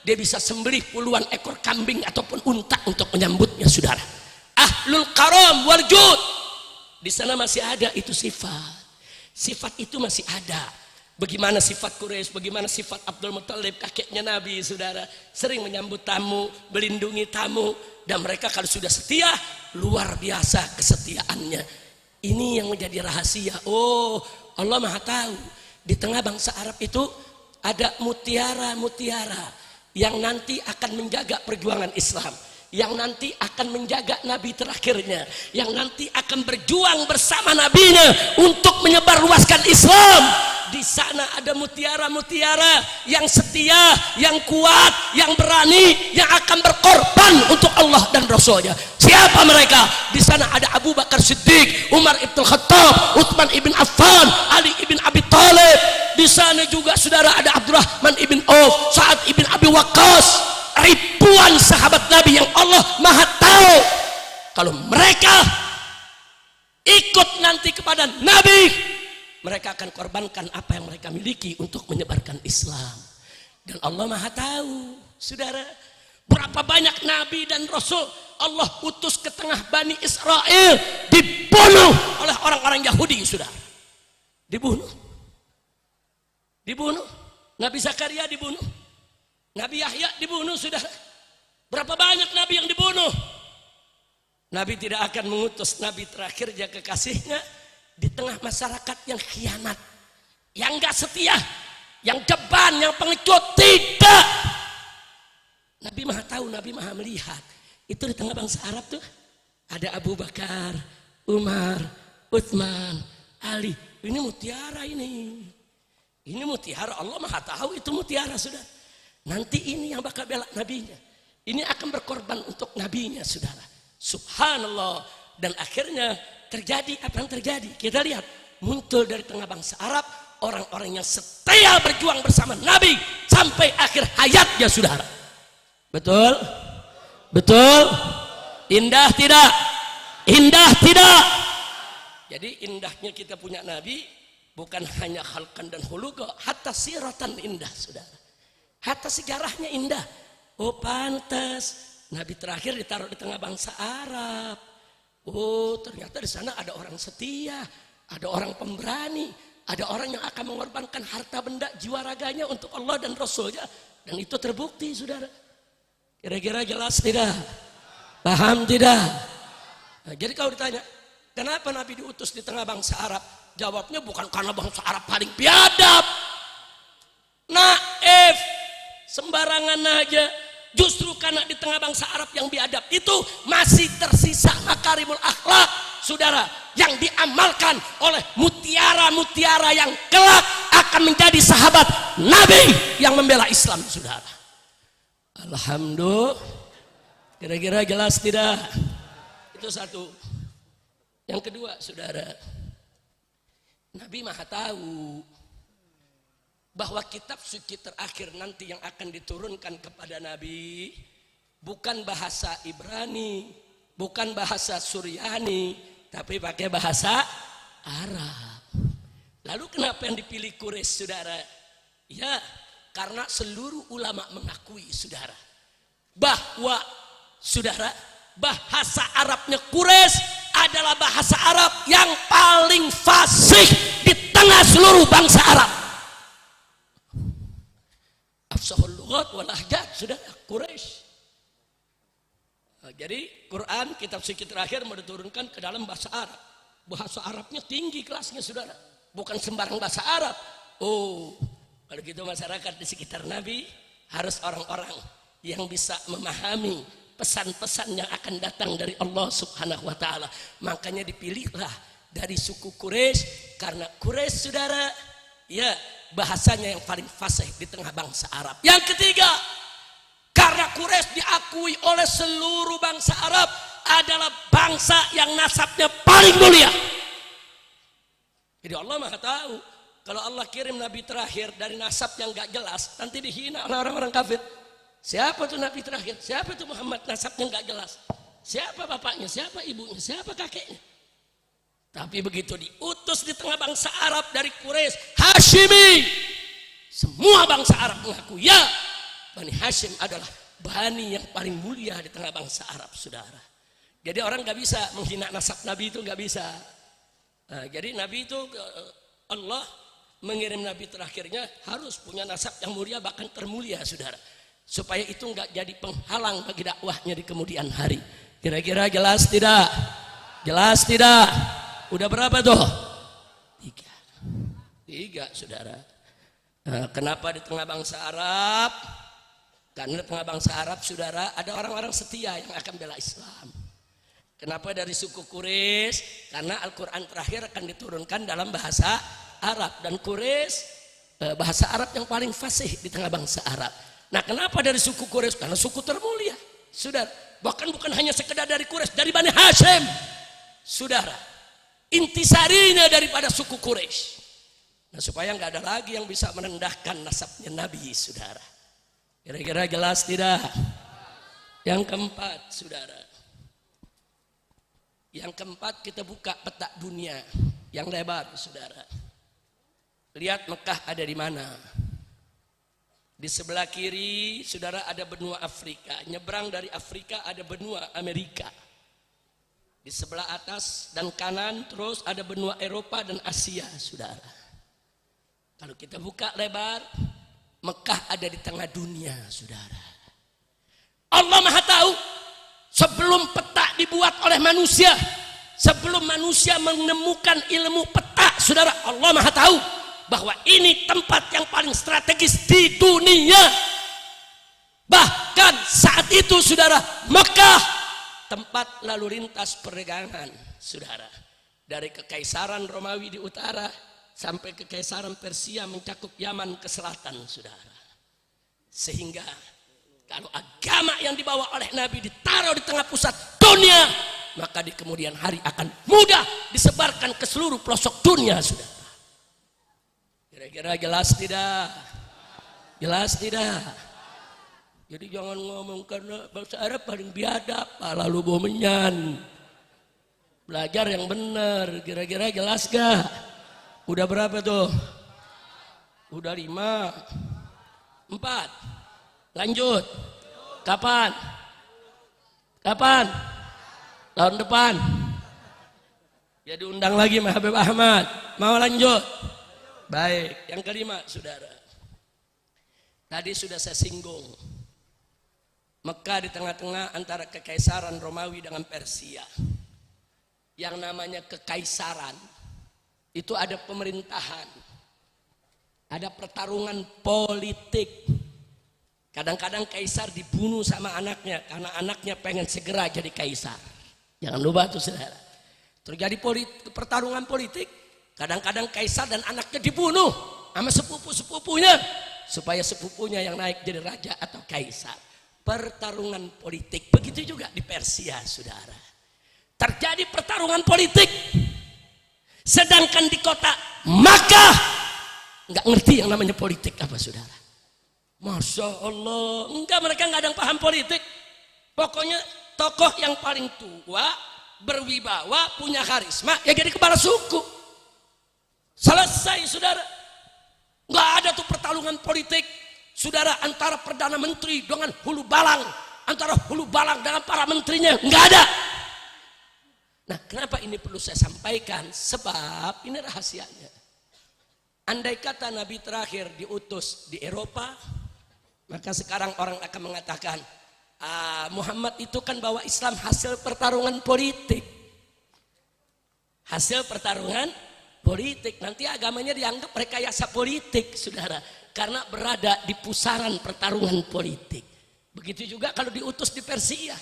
dia bisa sembelih puluhan ekor kambing ataupun unta untuk menyambutnya saudara. Ahlul karam wal jud. Di sana masih ada itu sifat. Sifat itu masih ada. Bagaimana sifat Quraisy, bagaimana sifat Abdul Muthalib, kakeknya Nabi saudara, sering menyambut tamu, melindungi tamu, dan mereka kalau sudah setia, luar biasa kesetiaannya. Ini yang menjadi rahasia. Oh, Allah maha tahu. Di tengah bangsa Arab itu ada mutiara-mutiara yang nanti akan menjaga perjuangan Islam, yang nanti akan menjaga Nabi terakhirnya, yang nanti akan berjuang bersama Nabinya untuk menyebarluaskan Islam. Di sana ada mutiara-mutiara yang setia, yang kuat, yang berani, yang akan berkorban untuk Allah dan Rasulnya. Siapa mereka? Di sana ada Abu Bakar Siddiq, Umar ibn Khattab, Utsman ibn Affan, Ali ibn Abi Thalib. Di sana juga saudara ada Abdurrahman ibn Auf, Sa'ad ibn Abi Waqqas. Ribuan sahabat Nabi yang Allah maha tahu kalau mereka ikut nanti kepada Nabi, mereka akan korbankan apa yang mereka miliki untuk menyebarkan Islam. Dan Allah maha tahu saudara, berapa banyak Nabi dan Rasul Allah utus ke tengah Bani Israel dibunuh oleh orang-orang Yahudi saudara. Dibunuh. Nabi Zakaria dibunuh, Nabi Yahya dibunuh saudara. Berapa banyak Nabi yang dibunuh. Nabi tidak akan mengutus Nabi terakhirnya kekasihnya di tengah masyarakat yang khianat, yang gak setia, yang deban, yang pengecut. Tidak. Nabi maha tahu, Nabi maha melihat. Itu di tengah bangsa Arab tuh ada Abu Bakar, Umar, Utsman, Ali. Ini mutiara ini. Ini mutiara, Allah maha tahu itu mutiara saudara. Nanti ini yang bakal bela nabinya. Ini akan berkorban untuk nabinya saudara. Subhanallah. Dan akhirnya terjadi apa yang terjadi. Kita lihat, muncul dari tengah bangsa Arab orang-orang yang setia berjuang bersama Nabi sampai akhir hayatnya saudara. Betul? Betul? Indah tidak? Indah tidak? Jadi indahnya kita punya Nabi bukan hanya khalqan dan khuluqa, hatta siratan indah saudara. Hatta sejarahnya indah. Oh pantas Nabi terakhir ditaruh di tengah bangsa Arab. Oh ternyata di sana ada orang setia, ada orang pemberani, ada orang yang akan mengorbankan harta benda jiwa raganya untuk Allah dan Rasulnya. Dan itu terbukti saudara. Kira-kira jelas tidak? Paham tidak? Nah, jadi kalau ditanya kenapa Nabi diutus di tengah bangsa Arab, jawabnya bukan karena bangsa Arab paling biadab. naif, sembarangan aja. Justru karena di tengah bangsa Arab yang biadab itu masih tersisa makarimul akhlak, saudara, yang diamalkan oleh mutiara-mutiara yang kelak akan menjadi sahabat Nabi yang membela Islam, saudara. Alhamdulillah. Kira-kira jelas tidak? Itu satu. Yang kedua, saudara, Nabi Maha tahu bahwa kitab suci terakhir nanti yang akan diturunkan kepada Nabi bukan bahasa Ibrani, bukan bahasa Suryani, tapi pakai bahasa Arab. Lalu kenapa yang dipilih Quraisy, saudara? Ya, karena seluruh ulama mengakui, saudara, bahwa, saudara, bahasa Arabnya Quraisy adalah bahasa Arab yang paling fasih di tengah seluruh bangsa Arab. Afsahul lughat wal lahjat, saudara, Quraisy. Jadi Quran kitab suci terakhir mau diturunkan ke dalam bahasa Arab. Bahasa Arabnya tinggi kelasnya, saudara, bukan sembarang bahasa Arab. Oh, kalau gitu masyarakat di sekitar Nabi harus orang-orang yang bisa memahami pesan-pesan yang akan datang dari Allah Subhanahu wa taala. Makanya dipilihlah dari suku Quraisy, karena Quraisy, saudara, ya, bahasanya yang paling fasih di tengah bangsa Arab. Yang ketiga, karena Quraisy diakui oleh seluruh bangsa Arab adalah bangsa yang nasabnya paling mulia. Jadi Allah Maha tahu kalau Allah kirim Nabi terakhir dari nasab yang gak jelas, nanti dihina oleh orang-orang kafir. Siapa tuh Nabi terakhir? Siapa tuh Muhammad, nasabnya gak jelas? Siapa bapaknya? Siapa ibunya? Siapa kakeknya? Tapi begitu diutus di tengah bangsa Arab dari Quraisy, Hashimi, semua bangsa Arab mengaku, ya, Bani Hashim adalah bani yang paling mulia di tengah bangsa Arab, saudara. Jadi orang gak bisa menghina nasab Nabi, itu gak bisa. Nah, jadi Nabi itu, Allah mengirim Nabi terakhirnya harus punya nasab yang mulia, bahkan termulia, saudara, supaya itu gak jadi penghalang bagi dakwahnya di kemudian hari. Kira-kira jelas tidak? Jelas tidak? Udah berapa tuh? Tiga, saudara. Nah, kenapa di tengah bangsa Arab? Karena di tengah bangsa Arab, saudara, ada orang-orang setia yang akan bela Islam. Kenapa dari suku Quraisy? Karena Al-Quran terakhir akan diturunkan dalam bahasa Arab, dan Quraisy bahasa Arab yang paling fasih di tengah bangsa Arab. Nah, kenapa dari suku Quraisy? Karena suku termulia, saudara. Bahkan bukan hanya sekedar dari Quraisy, dari Bani Hashim, saudara. Intisarinya daripada suku Quraisy. Nah, supaya nggak ada lagi yang bisa merendahkan nasabnya Nabi, saudara. Kira-kira jelas tidak? Yang keempat, saudara. Yang keempat, kita buka peta dunia yang lebar, saudara. Lihat Mekah ada di mana? Di sebelah kiri, saudara, ada benua Afrika. Nyebrang dari Afrika ada benua Amerika. Di sebelah atas dan kanan terus ada benua Eropa dan Asia, saudara. Kalau kita buka lebar, Mekah ada di tengah dunia, saudara. Allah Maha tahu sebelum peta dibuat oleh manusia, sebelum manusia menemukan ilmu peta, saudara, Allah Maha tahu bahwa ini tempat yang paling strategis di dunia. Bahkan saat itu, saudara, Mekah tempat lalu lintas perdagangan, saudara, dari kekaisaran Romawi di utara sampai kekaisaran Persia mencakup Yaman ke selatan, saudara. Sehingga kalau agama yang dibawa oleh Nabi ditaruh di tengah pusat dunia, maka di kemudian hari akan mudah disebarkan ke seluruh pelosok dunia, saudara. Kira-kira jelas tidak? Jelas tidak? Jadi jangan ngomong karena bahasa Arab paling biadab, lalu bomenyan. Belajar yang benar. Kira-kira jelas gak? Udah berapa tuh? Udah 5, 4. Lanjut. Kapan? Kapan? Tahun depan. Ya diundang lagi sama Habib Ahmad. Mau lanjut? Baik. Yang kelima, saudara. Tadi sudah saya singgung. Mekah di tengah-tengah antara kekaisaran Romawi dengan Persia. Yang namanya kekaisaran itu ada pemerintahan. Ada pertarungan politik. Kadang-kadang kaisar dibunuh sama anaknya karena anaknya pengen segera jadi kaisar. Jangan lupa tuh saudara. Terjadi pertarungan politik. Kadang-kadang kaisar dan anaknya dibunuh sama sepupu-sepupunya supaya sepupunya yang naik jadi raja atau kaisar. Pertarungan politik. Begitu juga di Persia, saudara. Terjadi pertarungan politik. Sedangkan di kota Makkah nggak ngerti yang namanya politik apa, saudara. Masya Allah, enggak, mereka nggak ada yang paham politik. Pokoknya tokoh yang paling tua, berwibawa, punya karisma, ya jadi kepala suku. Selesai, saudara. Nggak ada tuh pertarungan politik, saudara, antara perdana menteri dengan hulu balang, antara hulu balang dengan para menterinya, nggak ada. Nah, kenapa ini perlu saya sampaikan? Sebab ini rahasianya. Andai kata Nabi terakhir diutus di Eropa, maka sekarang orang akan mengatakan, Muhammad itu kan bawa Islam hasil pertarungan politik. Hasil pertarungan politik. Nanti agamanya dianggap rekayasa politik, saudara. Karena berada di pusaran pertarungan politik. Begitu juga kalau diutus di Persia.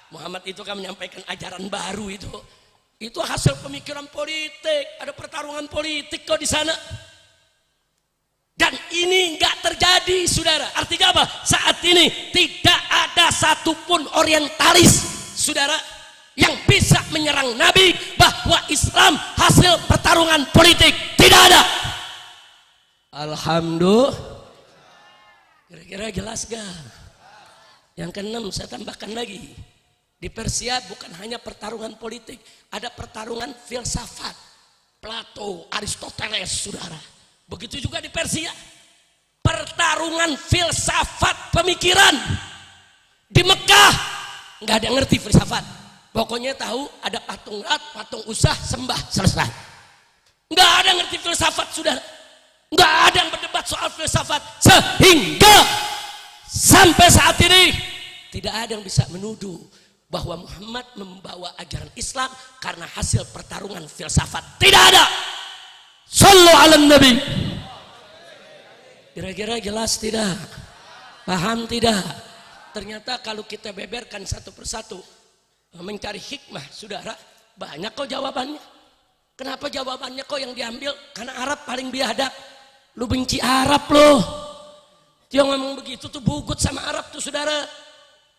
Muhammad itu kan menyampaikan ajaran baru itu. Itu hasil pemikiran politik. Ada pertarungan politik kok di sana. Dan ini nggak terjadi, saudara. Artinya apa? Saat ini tidak ada satupun orientalis, saudara, yang bisa menyerang Nabi bahwa Islam hasil pertarungan politik. Tidak ada. Alhamdulillah. Kira-kira jelas gak? Yang keenam saya tambahkan lagi. Di Persia bukan hanya pertarungan politik, ada pertarungan filsafat. Plato, Aristoteles, saudara. Begitu juga di Persia. Pertarungan filsafat pemikiran. Di Mekah nggak ada yang ngerti filsafat. Pokoknya tahu ada patung Lat, patung Usah, sembah, selesai. Nggak ada yang ngerti filsafat, saudara. Nggak ada yang berdebat soal filsafat. Sehingga sampai saat ini tidak ada yang bisa menuduh bahwa Muhammad membawa ajaran Islam karena hasil pertarungan filsafat. Tidak ada. Sallu ala Nabi. Kira-kira jelas tidak? Paham tidak? Ternyata kalau kita beberkan satu persatu, mencari hikmah, saudara, banyak kok jawabannya. Kenapa jawabannya kok yang diambil? Karena Arab paling biadab. Lu benci Arab loh. Dia ngomong begitu tuh bugut sama Arab tuh, saudara.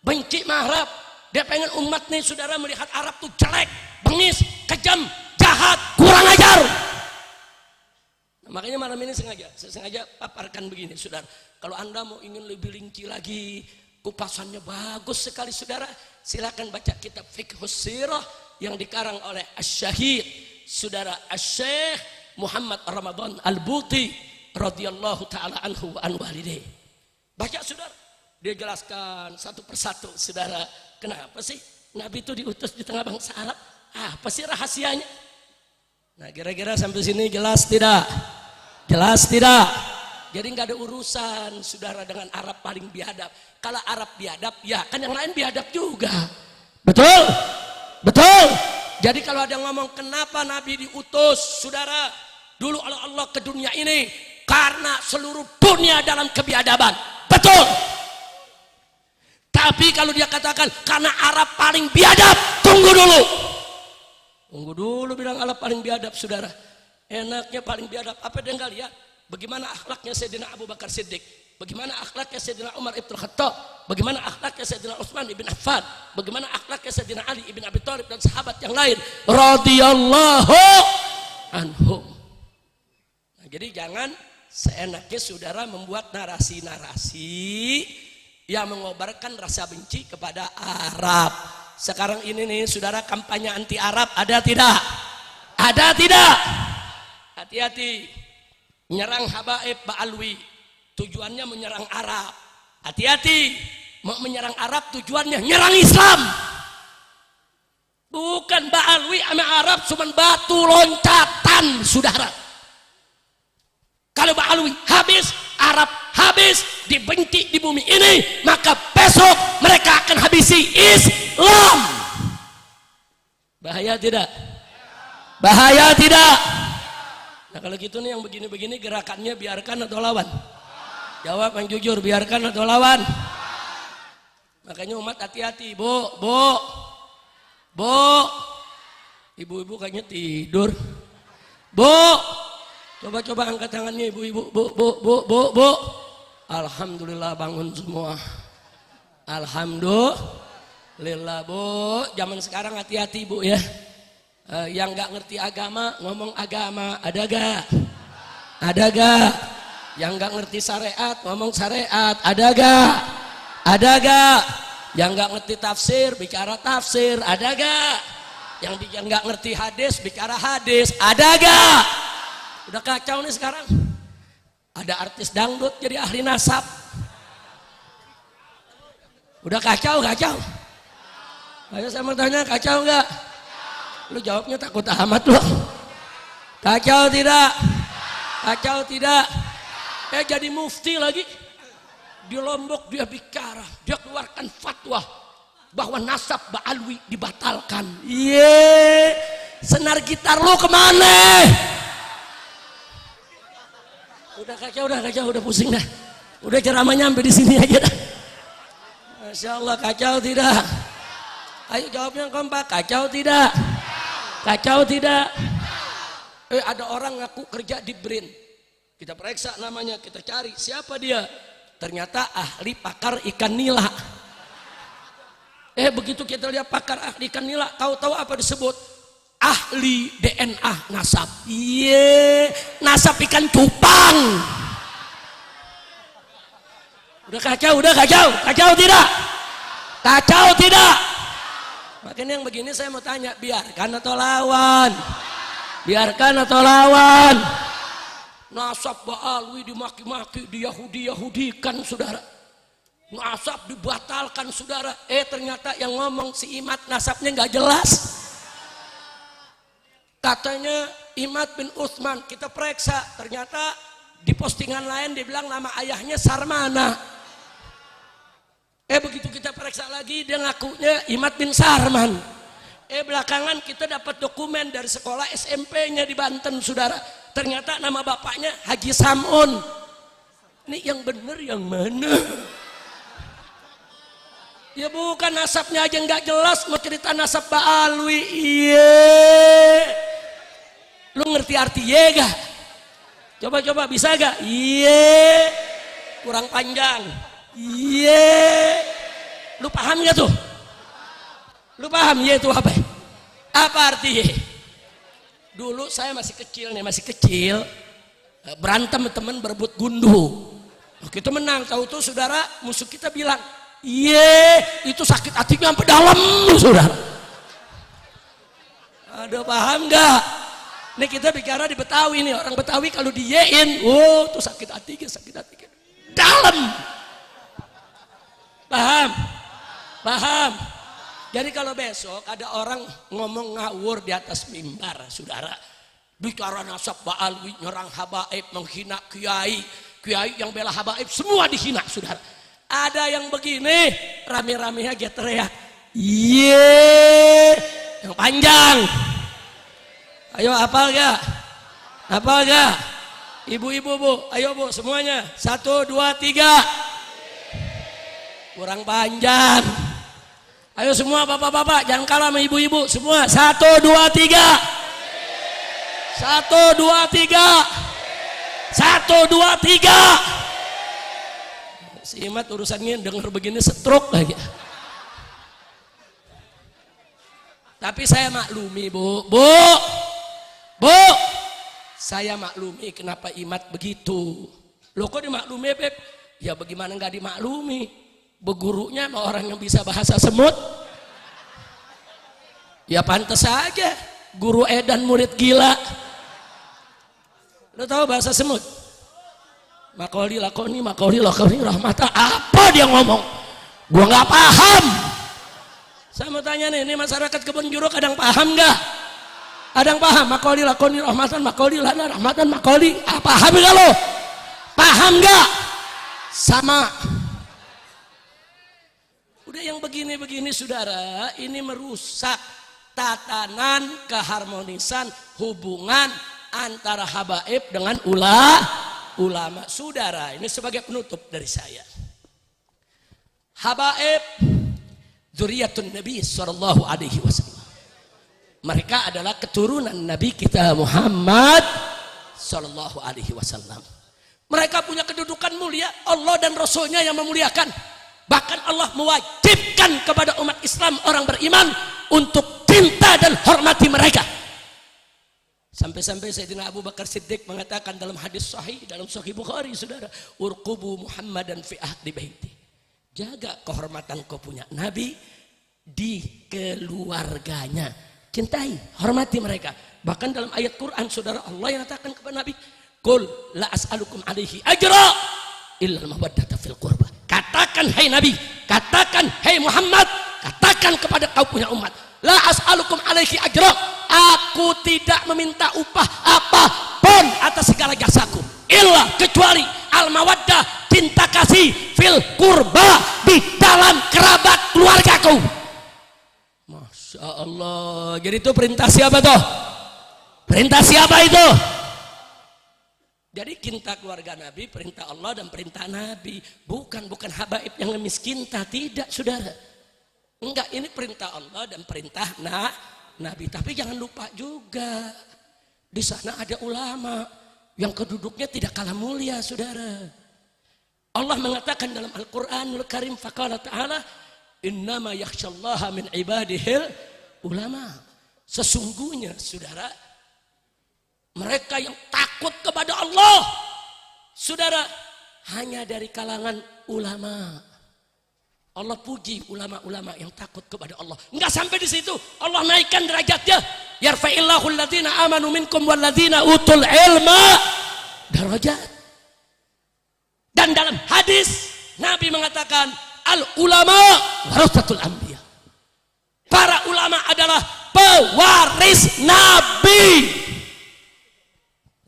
Benci sama Arab. Dia pengen umat nih, saudara, melihat Arab tuh jelek, bengis, kejam, jahat, kurang ajar. Nah, makanya malam ini saya sengaja paparkan begini, saudara. Kalau Anda mau ingin lebih rinci lagi, kupasannya bagus sekali, saudara. Silakan baca kitab Fiqhus Sirah yang dikarang oleh Asy-Syahid, saudara, Asy-Syaikh Muhammad Ramadan Al-Buti radhiyallahu taala anhu wa an walidayhi. Baca, saudara. Dia jelaskan satu persatu, saudara. Kenapa sih Nabi itu diutus di tengah bangsa Arab? Apa sih rahasianya? Nah, kira-kira sampai sini jelas tidak? Jelas tidak? Jadi nggak ada urusan, saudara, dengan Arab paling biadab. Kalau Arab biadab, ya kan yang lain biadab juga. Betul? Betul? Jadi kalau ada yang ngomong kenapa Nabi diutus, saudara, dulu oleh Allah ke dunia ini karena seluruh dunia dalam kebiadaban. Betul? Tapi kalau dia katakan karena Arab paling biadab, tunggu dulu. Tunggu dulu bilang Arab paling biadab, saudara. Enaknya paling biadab. Apa dia nggak lihat? Bagaimana akhlaknya Sayyidina Abu Bakar Siddiq? Bagaimana akhlaknya Sayyidina Umar ibn Khattab? Bagaimana akhlaknya Sayyidina Utsman ibn Affan? Bagaimana akhlaknya Sayyidina Ali ibn Abi Thalib dan sahabat yang lain? Radhiyallahu anhum. Nah, jadi jangan seenaknya, saudara, membuat narasi-narasi yang mengobarkan rasa benci kepada Arab. Sekarang ini nih, saudara, kampanye anti Arab ada tidak? Ada tidak? Hati-hati. Menyerang Habaib Ba'alwi, tujuannya menyerang Arab. Hati-hati. Mau menyerang Arab, tujuannya nyerang Islam. Bukan Ba'alwi sama Arab cuma batu loncatan, saudara. Kalau Ba'alwi habis, Arab habis, dibenci di bumi ini, maka besok mereka akan habisi Islam. Bahaya tidak? Bahaya tidak? Nah kalau gitu nih yang begini-begini gerakannya biarkan atau lawan? Jawab yang jujur, biarkan atau lawan? Makanya umat hati-hati, Bu. Ibu-ibu kayaknya tidur. Bu, coba angkat tangannya ibu-ibu. Bu. Alhamdulillah bangun semua. Alhamdulillah, Bu. Zaman sekarang hati-hati, Bu ya. Yang nggak ngerti agama ngomong agama, ada gak? Yang nggak ngerti syariat ngomong syariat, ada gak? Yang nggak ngerti tafsir bicara tafsir, ada gak? Yang nggak ngerti hadis bicara hadis, ada gak? Udah kacau nih sekarang. Ada artis dangdut jadi ahli nasab. Udah kacau. Ayo saya mau tanya, kacau nggak? Lu jawabnya takut amat lu. Kacau tidak? Jadi mufti lagi. Di Lombok dia bicara, dia keluarkan fatwa bahwa nasab Ba'alwi dibatalkan. Senar gitar lu kemana? Udah kacau, udah pusing dah. Udah ceramahnya sampai di sini aja dah. Masya Allah, kacau tidak? Ayo jawabnya kompak, kacau tidak? Ada orang ngaku kerja di BRIN. Kita periksa namanya, kita cari siapa dia. Ternyata ahli pakar ikan nila. Begitu kita lihat pakar ahli ikan nila, tahu-tahu apa disebut? Ahli DNA nasab. Nasab ikan cupang. Udah kacau tidak? Kacau tidak? Makanya yang begini saya mau tanya, biarkan atau lawan? Nasab Ba'alwi dimaki-maki, diyahudi-yahudikan saudara. Nasab dibatalkan saudara. Ternyata yang ngomong si Imad nasabnya nggak jelas. Katanya Imad bin Utsman, kita periksa, ternyata di postingan lain dia bilang nama ayahnya Sarmana. Begitu kita periksa lagi dia ngakunya Imad bin Sarman. Belakangan kita dapat dokumen dari sekolah SMP-nya di Banten saudara. Ternyata nama bapaknya Haji Samun. Ini yang bener yang mana? Ya bukan, nasabnya aja nggak jelas, mau cerita nasab Ba'alwi. Lu ngerti arti gak? Coba bisa gak? Kurang panjang. Lu paham gak tuh? Lu paham itu apa? Apa arti? Dulu saya masih kecil, berantem teman berebut gundu. Kita menang, tahu tuh saudara, musuh kita bilang, itu sakit hatinya sampai dalam saudara. Ada paham gak? Ini kita bicara di Betawi nih, orang Betawi kalau diyein, tuh sakit hati dalam. Paham? Jadi kalau besok ada orang ngomong ngawur di atas mimbar, saudara, bicara nasab Ba'alwi, nyerang habaib, menghina kiai yang bela habaib, semua dihina, saudara. Ada yang begini, rame-ramenya dia teriak, yang panjang. Ayo hafal gak? Ibu-ibu, Bu, ayo Bu semuanya, 1, 2, 3. Kurang panjang. Ayo semua bapak-bapak, jangan kalah sama ibu-ibu semua. 1, 2, 3. 1, 2, 3. 1, 2, 3. Si Imad urusannya denger begini stroke lagi. Tapi saya maklumi, Bu. Saya maklumi kenapa Imad begitu. Loh kok dimaklumi, Beb? Ya bagaimana nggak dimaklumi? Begurunya sama orang yang bisa bahasa semut. Ya pantas saja guru edan murid gila. Lo tahu bahasa semut? Makoli lakoni rahmata. Apa dia ngomong? Gua nggak paham. Saya mau tanya nih, ini masyarakat Kebon Juruk ada yang paham nggak? Ada yang paham? Makoli lakoni rahmatan, makoli lana rahmatan, makoli. Paham nggak lo? Paham nggak? Sama. Udah yang begini-begini saudara, ini merusak tatanan keharmonisan hubungan antara habaib dengan ulama. Saudara, ini sebagai penutup dari saya. Habaib dzurriyyatun Nabi sallallahu alaihi wasallam. Mereka adalah keturunan Nabi kita Muhammad sallallahu alaihi wasallam. Mereka punya kedudukan mulia, Allah dan Rasulnya yang memuliakan. Bahkan Allah mewajibkan kepada umat Islam orang beriman untuk cinta dan hormati mereka. Sampai-sampai Sayyidina Abu Bakar Siddiq mengatakan dalam hadis sahih, dalam Sahih Bukhari, saudara, urqubu Muhammadan fi ahli baiti. Jaga kehormatan kau punya Nabi di keluarganya. Cintai, hormati mereka. Bahkan dalam ayat Quran, saudara, Allah yang katakan kepada Nabi, qul la as'alukum alaihi ajra illa al-mawaddata fil qurba. Katakan hai Nabi, katakan hai Muhammad, katakan kepada kau punya umat, la as'alukum alaihi ajra, aku tidak meminta upah apapun atas segala jasaku, illa kecuali al-mawaddah, cinta kasih, fil qurba, di dalam kerabat keluargaku. Masya Allah. Jadi itu perintah siapa toh? Perintah siapa itu? Jadi cinta keluarga Nabi, perintah Allah dan perintah Nabi. Bukan habaib yang miskinta, tidak saudara. Enggak, ini perintah Allah dan perintah Nabi. Tapi jangan lupa juga, di sana ada ulama yang keduduknya tidak kalah mulia, saudara. Allah mengatakan dalam Al-Quranul Karim, faqala ta'ala, innama yakhsyallaha min ibadihil ulama. Sesungguhnya, saudara, mereka yang takut kepada Allah, saudara, hanya dari kalangan ulama. Allah puji ulama-ulama yang takut kepada Allah. Enggak sampai di situ, Allah naikkan derajatnya. Yarfa'illahu alladzina amanu minkum walladzina utul ilma darajat. Dan dalam hadis Nabi mengatakan, al ulama warasatul anbiya. Para ulama adalah pewaris Nabi.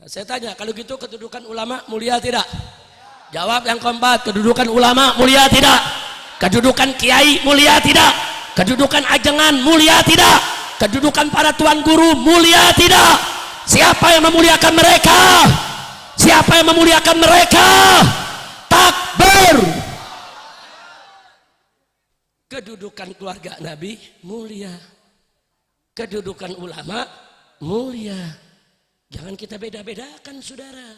Saya tanya, kalau gitu kedudukan ulama mulia tidak? Jawab yang keempat, kedudukan ulama mulia tidak? Kedudukan kiai mulia tidak? Kedudukan ajengan mulia tidak? Kedudukan para tuan guru mulia tidak? Siapa yang memuliakan mereka? Siapa yang memuliakan mereka? Takbir. Kedudukan keluarga Nabi mulia. Kedudukan ulama mulia. Jangan kita beda-bedakan, saudara.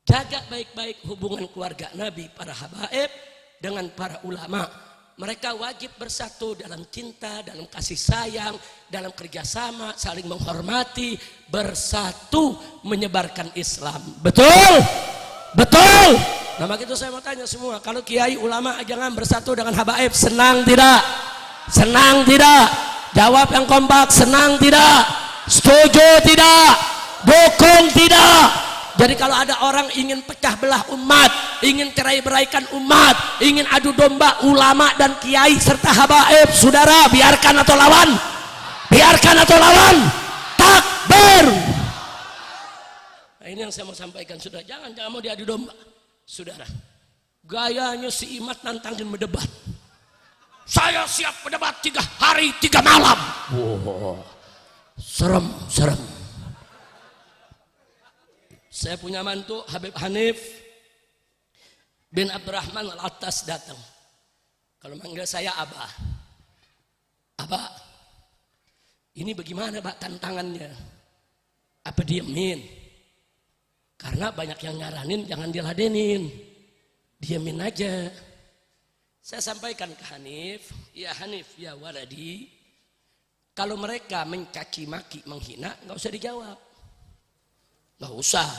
Jaga baik-baik hubungan keluarga Nabi, para habaib dengan para ulama. Mereka wajib bersatu dalam cinta, dalam kasih sayang, dalam kerjasama, saling menghormati, bersatu menyebarkan Islam. Betul? Betul? Nah, maka itu saya mau tanya semua, kalau kiai ulama jangan bersatu dengan habaib, senang tidak? Senang tidak? Jawab yang kompak, senang tidak? Setuju tidak? Dukung tidak? Jadi kalau ada orang ingin pecah belah umat, ingin cerai-beraikan umat, ingin adu domba ulama dan kiai serta habaib, saudara, biarkan atau lawan? Biarkan atau lawan? Takbir. Nah, ini yang saya mau sampaikan, saudara. Jangan mau diadu domba, saudara. Gayanya si Imat nantangin berdebat. Saya siap berdebat 3 hari 3 malam. Wow. Serem. Saya punya mantu Habib Hanif bin Abdurrahman Al-Attas datang. Kalau manggil saya Abah. Abah, ini bagaimana Pak tantangannya? Apa diemin? Karena banyak yang nyaranin jangan diladenin. Diemin aja. Saya sampaikan ke Hanif, ya Hanif, ya waladi, kalau mereka mencaci maki, menghina, nggak usah dijawab, nggak usah.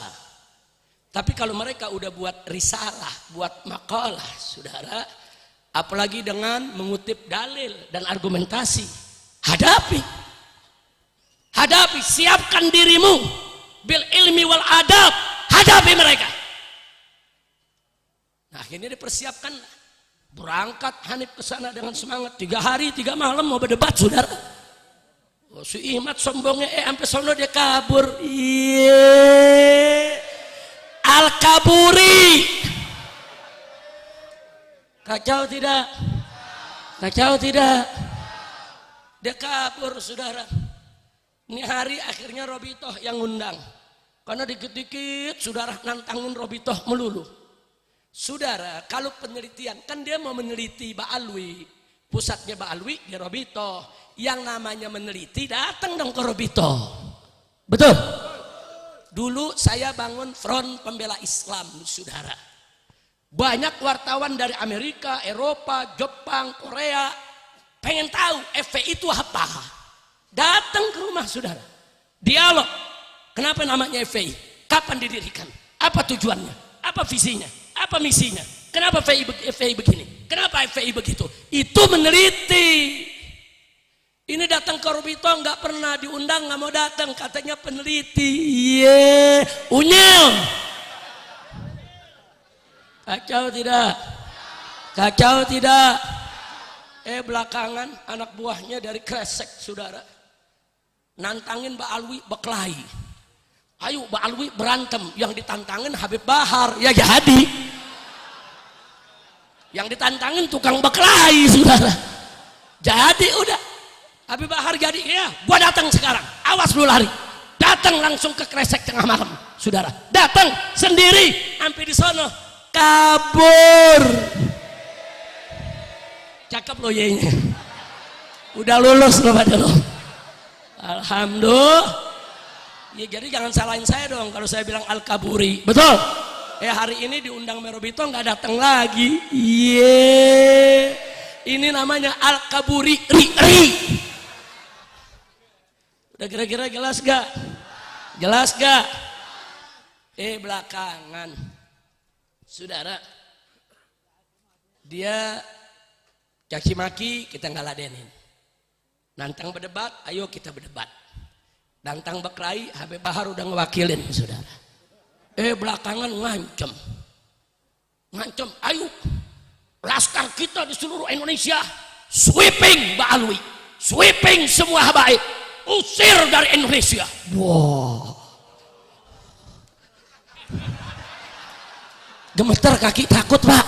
Tapi kalau mereka udah buat risalah, buat makalah, saudara, apalagi dengan mengutip dalil dan argumentasi, hadapi, siapkan dirimu, bil ilmi wal adab, hadapi mereka. Nah, akhirnya dipersiapkan, berangkat Hanif ke sana dengan semangat, 3 hari 3 malam mau berdebat, saudara. Oh, si Imat sombongnya sampai sono dia kabur. Iye. Al-kaburi. Kacau tidak? Kacau tidak? Dia kabur, saudara. Ini hari akhirnya Robitoh yang ngundang. Karena dikit-dikit saudara nantangin Robitoh melulu. Saudara, kalau penelitian, kan dia mau meneliti Ba'alwi. Pusatnya Ba'alwi di Robitoh. Yang namanya meneliti datang dong ke Robitoh. Betul? Dulu saya bangun Front Pembela Islam, saudara. Banyak wartawan dari Amerika, Eropa, Jepang, Korea pengen tahu FPI itu apa. Datang ke rumah saudara. Dialog. Kenapa namanya FPI? Kapan didirikan? Apa tujuannya? Apa visinya? Apa misinya? Kenapa FPI begini? Kenapa FPI begitu? Itu meneliti. Ini datang ke Robito nggak pernah diundang, nggak mau datang, katanya peneliti. Iye, unyil. Kacau tidak? Kacau tidak? Belakangan anak buahnya dari Kresek, saudara, nantangin Ba'alwi berkelahi. Ayo Ba'alwi berantem, yang ditantangin Habib Bahar, ya jadi. Yang ditantangin tukang berkelahi, saudara. Jadi udah. Habib Bahar jadi, ya gua datang sekarang, awas lu lari. Datang langsung ke Kresek tengah malam, saudara. Datang sendiri, sampai di sono kabur. Cakep lo ye-nya. Udah lulus lo pada lo. Alhamdulillah. Ya jadi jangan salahin saya dong kalau saya bilang Al-Kaburi. Betul? Hari ini diundang Merobito nggak datang lagi. Iya. Ini namanya Al-Kaburi ri. Udah kira-kira jelas gak? Jelas gak? Belakangan saudara, dia caci maki, kita nggak ladenin. Nantang berdebat, ayo kita berdebat. Nantang berkelahi, Habib Bahar udah ngewakilin saudara. Belakangan ngancem, ayo laskar kita di seluruh Indonesia sweeping Ba'alwi, sweeping semua habaib, usir dari Indonesia. Wow. Gemeter kaki takut pak.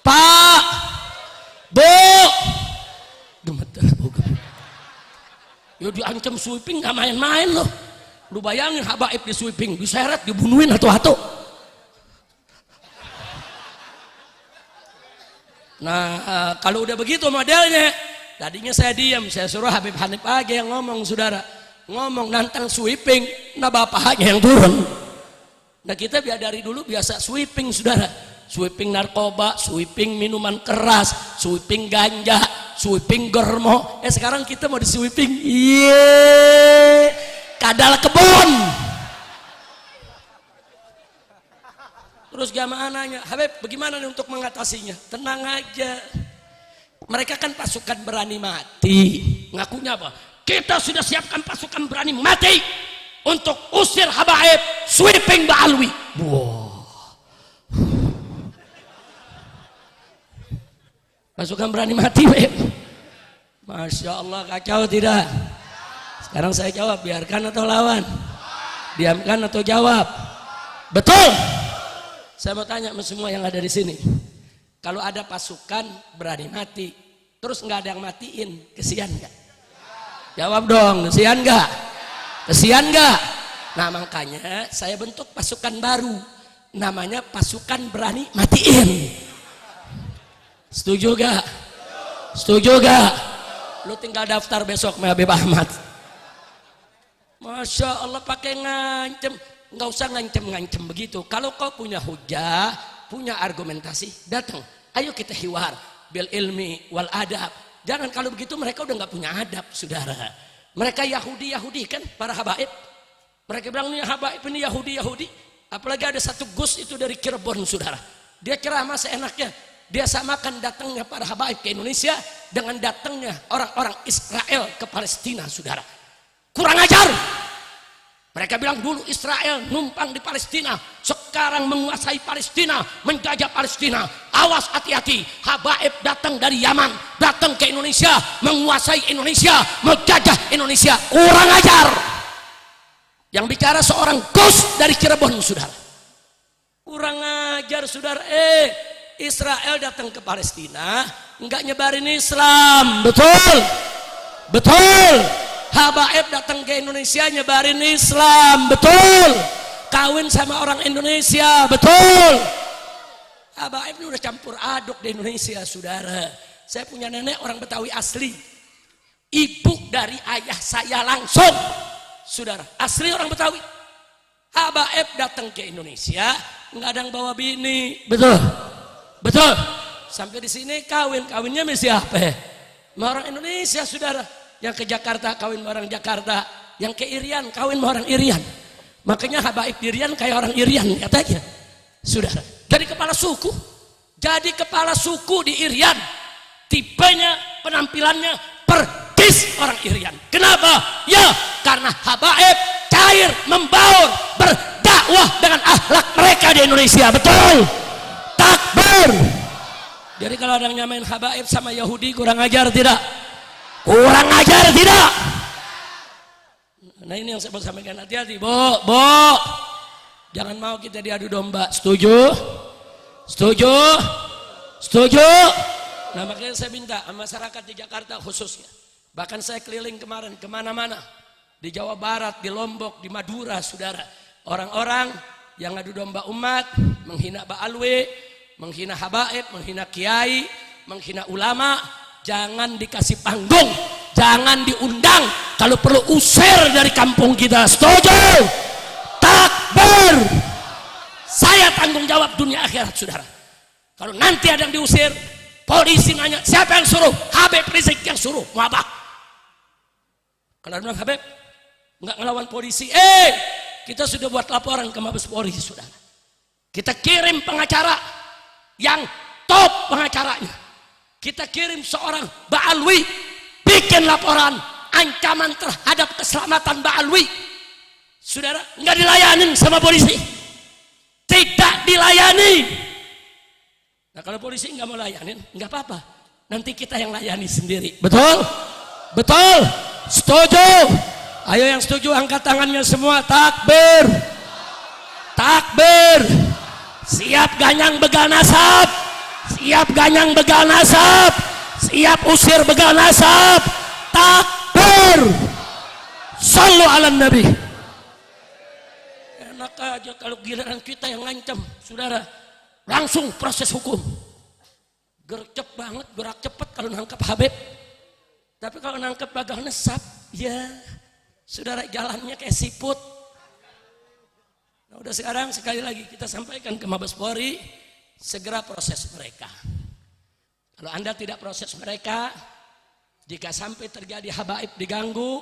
Pak, Bu, gemeter bu. Ya diancam sweeping nggak main-main loh. Lu bayangin habaib di sweeping, diseret, dibunuhin atau. Nah kalau udah begitu modelnya, tadinya saya diam, saya suruh Habib Hanif aja yang ngomong saudara. Ngomong nantang sweeping, nah bapaknya yang turun. Nah kita dari dulu biasa sweeping saudara. Sweeping narkoba, sweeping minuman keras, sweeping ganja, sweeping germo. Sekarang kita mau di sweeping, kadal kebun. Terus jamaah nanya, Habib bagaimana nih untuk mengatasinya? Tenang aja. Mereka kan pasukan berani mati. Ngakunya apa? Kita sudah siapkan pasukan berani mati untuk usir habaib, sweeping Ba'alwi. Wow. Pasukan berani mati, Beb. Masya Allah, kacau tidak? Sekarang saya jawab, biarkan atau lawan? Diamkan atau jawab? Betul. Saya mau tanya sama semua yang ada di sini. Kalau ada pasukan berani mati, terus nggak ada yang matiin, kesian nggak? Jawab dong, kesian nggak? Kesian nggak? Nah makanya saya bentuk pasukan baru, namanya pasukan berani matiin. Setuju gak? Setuju gak? Lu tinggal daftar besok sama Habib Ahmad. Masya Allah pakai ngancem. Nggak usah ngancem-ngancem begitu. Kalau kau punya hujah, punya argumentasi, datang. Ayo kita hiwar bil ilmi wal adab. Jangan kalau begitu mereka udah nggak punya adab, saudara. Mereka Yahudi kan para habaib. Mereka bilang ini habaib ini Yahudi. Apalagi ada satu Gus itu dari Cirebon, saudara. Dia ceramah seenaknya. Dia samakan datangnya para habaib ke Indonesia dengan datangnya orang-orang Israel ke Palestina, saudara. Kurang ajar. Mereka bilang dulu Israel numpang di Palestina, sekarang menguasai Palestina, menjajah Palestina. Awas hati-hati, habaib datang dari Yaman, datang ke Indonesia, menguasai Indonesia, menjajah Indonesia. Kurang ajar. Yang bicara seorang Gus dari Cirebon, saudara. Kurang ajar, saudara. Israel datang ke Palestina, enggak nyebarin Islam, betul? Betul. Habaib datang ke Indonesia nyebarin Islam. Betul. Kawin sama orang Indonesia. Betul. Habaib ini udah campur aduk di Indonesia, saudara. Saya punya nenek orang Betawi asli. Ibu dari ayah saya langsung, saudara. Asli orang Betawi. Habaib datang ke Indonesia, nggak ada yang bawa bini. Betul. Betul. Sampai di sini kawinnya sama siapa? Sama orang Indonesia, saudara. Yang ke Jakarta kawin sama orang Jakarta, yang ke Irian kawin sama orang Irian. Makanya Habaib di Irian kayak orang Irian katanya, saudara. Jadi kepala suku, di Irian, tipenya, penampilannya persis orang Irian. Kenapa? Ya, karena Habaib cair, membaur, berdakwah dengan akhlak mereka di Indonesia. Betul. Takbir. Jadi kalau ada yang nyamain Habaib sama Yahudi, kurang ajar tidak? Kurang ajar tidak? Nah ini yang saya mau sampaikan, hati-hati, Bo. Jangan mau kita diadu domba. Setuju? Setuju? Setuju? Nah makanya saya minta masyarakat di Jakarta khususnya. Bahkan saya keliling kemarin kemana-mana. Di Jawa Barat, di Lombok, di Madura, saudara. Orang-orang yang adu domba umat, menghina Ba'alwi, menghina Habaib, menghina Kiai, menghina ulama, jangan dikasih panggung, jangan diundang, kalau perlu usir dari kampung kita. Setuju? Takbir. Saya tanggung jawab dunia akhirat, saudara. Kalau nanti ada yang diusir, polisi nanya siapa yang suruh? Habib Rizik yang suruh. Mau apa? Kalau bilang Habib nggak ngelawan polisi, kita sudah buat laporan ke Mabes Polri, saudara. Kita kirim pengacara yang top pengacaranya. Kita kirim seorang Ba'alwi bikin laporan ancaman terhadap keselamatan Ba'alwi. Saudara, nggak dilayanin sama polisi. Tidak dilayani. Nah kalau polisi nggak mau layanin, nggak apa-apa. Nanti kita yang layani sendiri. Betul? Betul? Setuju? Ayo yang setuju angkat tangannya semua. Takbir. Takbir. Siap ganyang begal nasab. Siap ganyang begal nasab. Siap usir begal nasab. Takbir. Sallu ala Nabi. Enak aja kalau giliran kita yang ngancam, saudara. Langsung proses hukum. Gercep banget, gerak cepat kalau nangkap Habib. Tapi kalau nangkap begal nasab, ya saudara jalannya kayak siput. Nah, udah sekarang sekali lagi kita sampaikan ke Mabes Polri, segera proses mereka. Kalau Anda tidak proses mereka, jika sampai terjadi Habaib diganggu,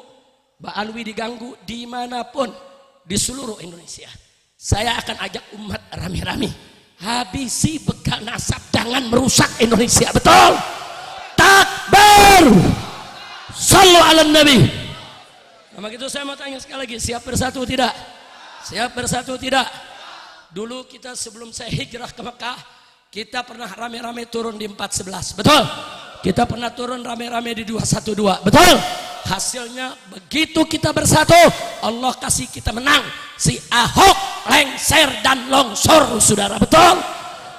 Ba'alwi diganggu dimanapun di seluruh Indonesia, saya akan ajak umat rame-rame habisi begal nasab, jangan merusak Indonesia. Betul? Takbir. Sallu ala Nabi. Nah, begitu saya mau tanya sekali lagi, siap bersatu tidak? Siap bersatu tidak? Dulu kita sebelum saya hijrah ke Mekah, kita pernah rame-rame turun di 411. Betul? Kita pernah turun rame-rame di 212. Betul? Hasilnya begitu kita bersatu, Allah kasih kita menang. Si Ahok lengser dan longsor, saudara. Betul?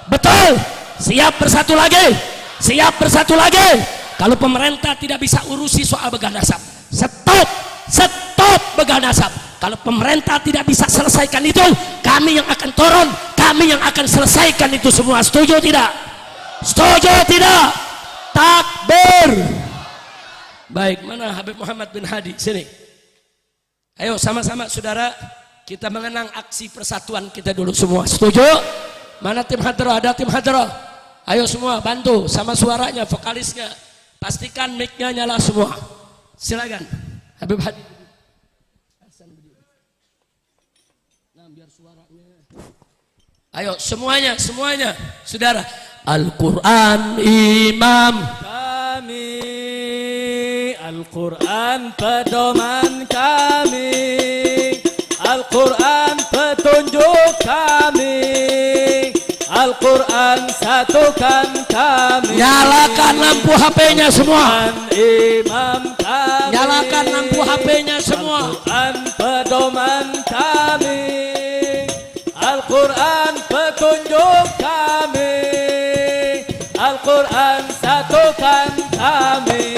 Betul? Siap bersatu lagi? Siap bersatu lagi? Kalau pemerintah tidak bisa urusi soal begal nasab, stop begal nasab. Kalau pemerintah tidak bisa selesaikan itu, kami yang akan turun, kami yang akan selesaikan itu semua. Setuju tidak? Setuju tidak? Takbir. Baik, mana Habib Muhammad bin Hadi? Sini. Ayo sama-sama saudara, kita mengenang aksi persatuan kita dulu semua. Setuju? Mana tim hadrah? Ada tim hadrah? Ayo semua bantu sama suaranya, vokalisnya. Pastikan mic-nya nyala semua. Silakan Habib Hadi. Nah, biar suaranya. Ayo semuanya, saudara. Al-Quran imam kami, Al-Quran pedoman kami, Al-Quran petunjuk kami, Al-Quran satukan kami. Nyalakan lampu HP-nya semua. Imam kami. Nyalakan lampu HP-nya semua. Al-Quran pedoman kami, Al-Quran petunjuk kami, Al-Quran satukan kami.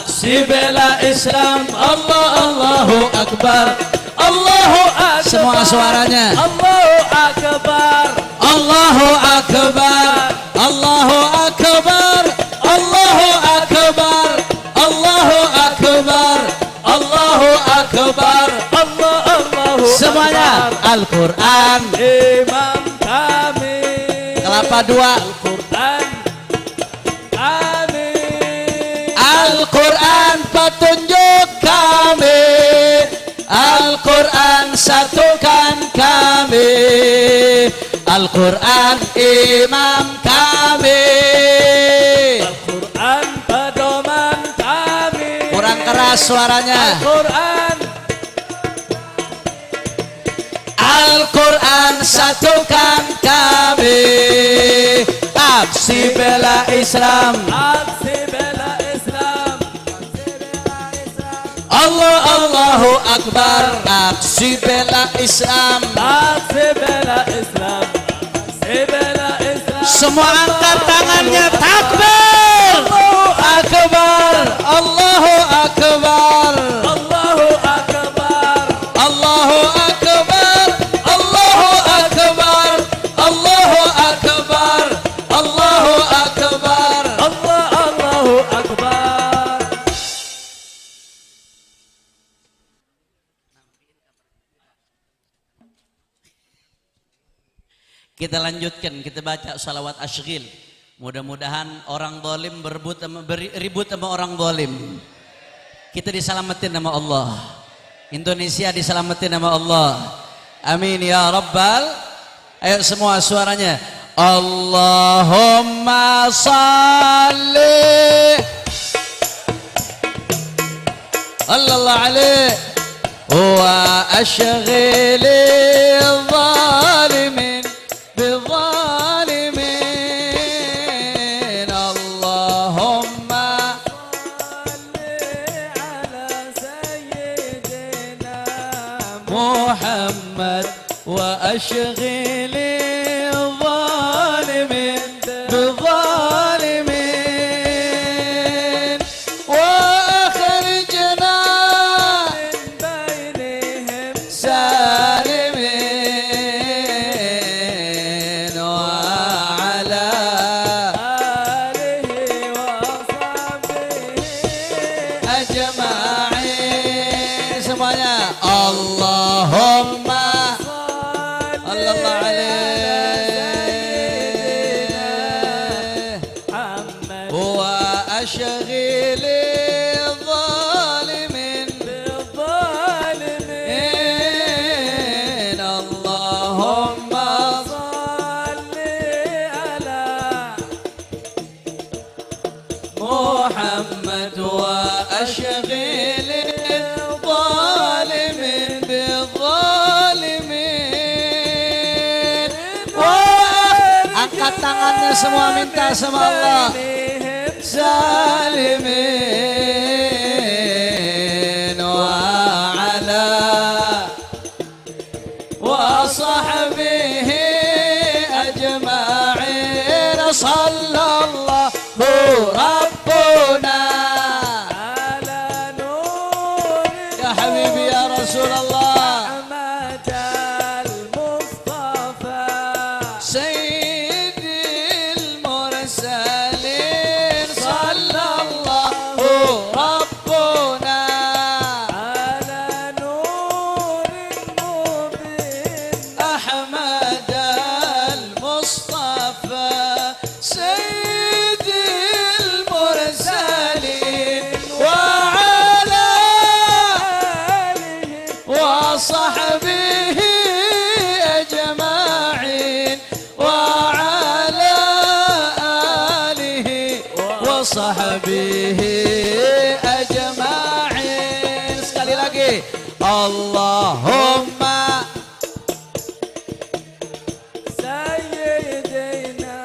aksi bela Islam. Allah Allahu Akbar, Allahu Akbar. Semua suaranya. Allahu Akbar, Allahu Akbar, Allahu Akbar, Allahu Akbar, Allahu Akbar, Allahu Akbar, Allahu. Semuanya Al-Quran imam kami. Kelapa dua. Al-Quran kami. Al-Quran petunjuk kami. Al-Quran satukan kami. Al-Quran imam kami. Al-Quran pedoman kami. Kurang keras suaranya. Al-Quran, Al-Quran satukan kami. Aksi bela Islam, aksi bela Islam, Allah Allahu Akbar. Aksi bela Islam, aksi bela Islam, aksi bela Islam. Semua angkat tangannya, takbir. Allahu Akbar, Allahu Akbar, Allahu Akbar, Allahu Akbar, Allahu Akbar, Allahu Akbar, Allahu Akbar, Allahu Akbar. Kita lanjutkan, kita baca salawat asygil. Mudah-mudahan orang zalim ribut sama orang zalim. Kita diselamatin sama Allah. Indonesia diselamatin sama Allah. Amin ya rabbal. Ayo semua suaranya. Allahumma salli Allah alaihi wa ashghili zalimin bizalimin. Allahumma salli ala sayyidina Muhammad wa ashghili zalimin bizalimin wa akhrijna min bainihim salimin wa ala alihi wa sahbihi ajma'in. Semuanya Allahumma sallallahu alaihi wa ashghili zalimin bizalimin. Allahumma salli ala Muhammad wa ashghili zalimin bizalimin. Angkat tangannya semua, minta sama Allah. Salimin wa ala wa sahbihi ajma'in. Sallallahu rabbuna ala nur ya habibi ya Rasulullah Ahmad al-Mustafa Sayyidil Mursalin. Sallallahu rabbuna ala nurin mubin Ahmad al-Mustafa Sayyidil Mursalin wa ala alihi wa sahbihi ajma'in wa ala alihi wa sahbihi ajma'in. Sekali lagi Allahumma sayyidina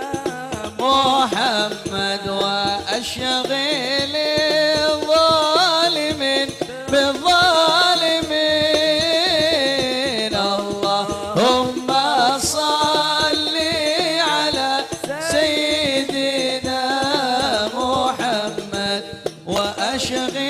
Muhammad wa ashghili zalimin bizalimin. Allahumma salli ala sayyidina Muhammad wa ashghili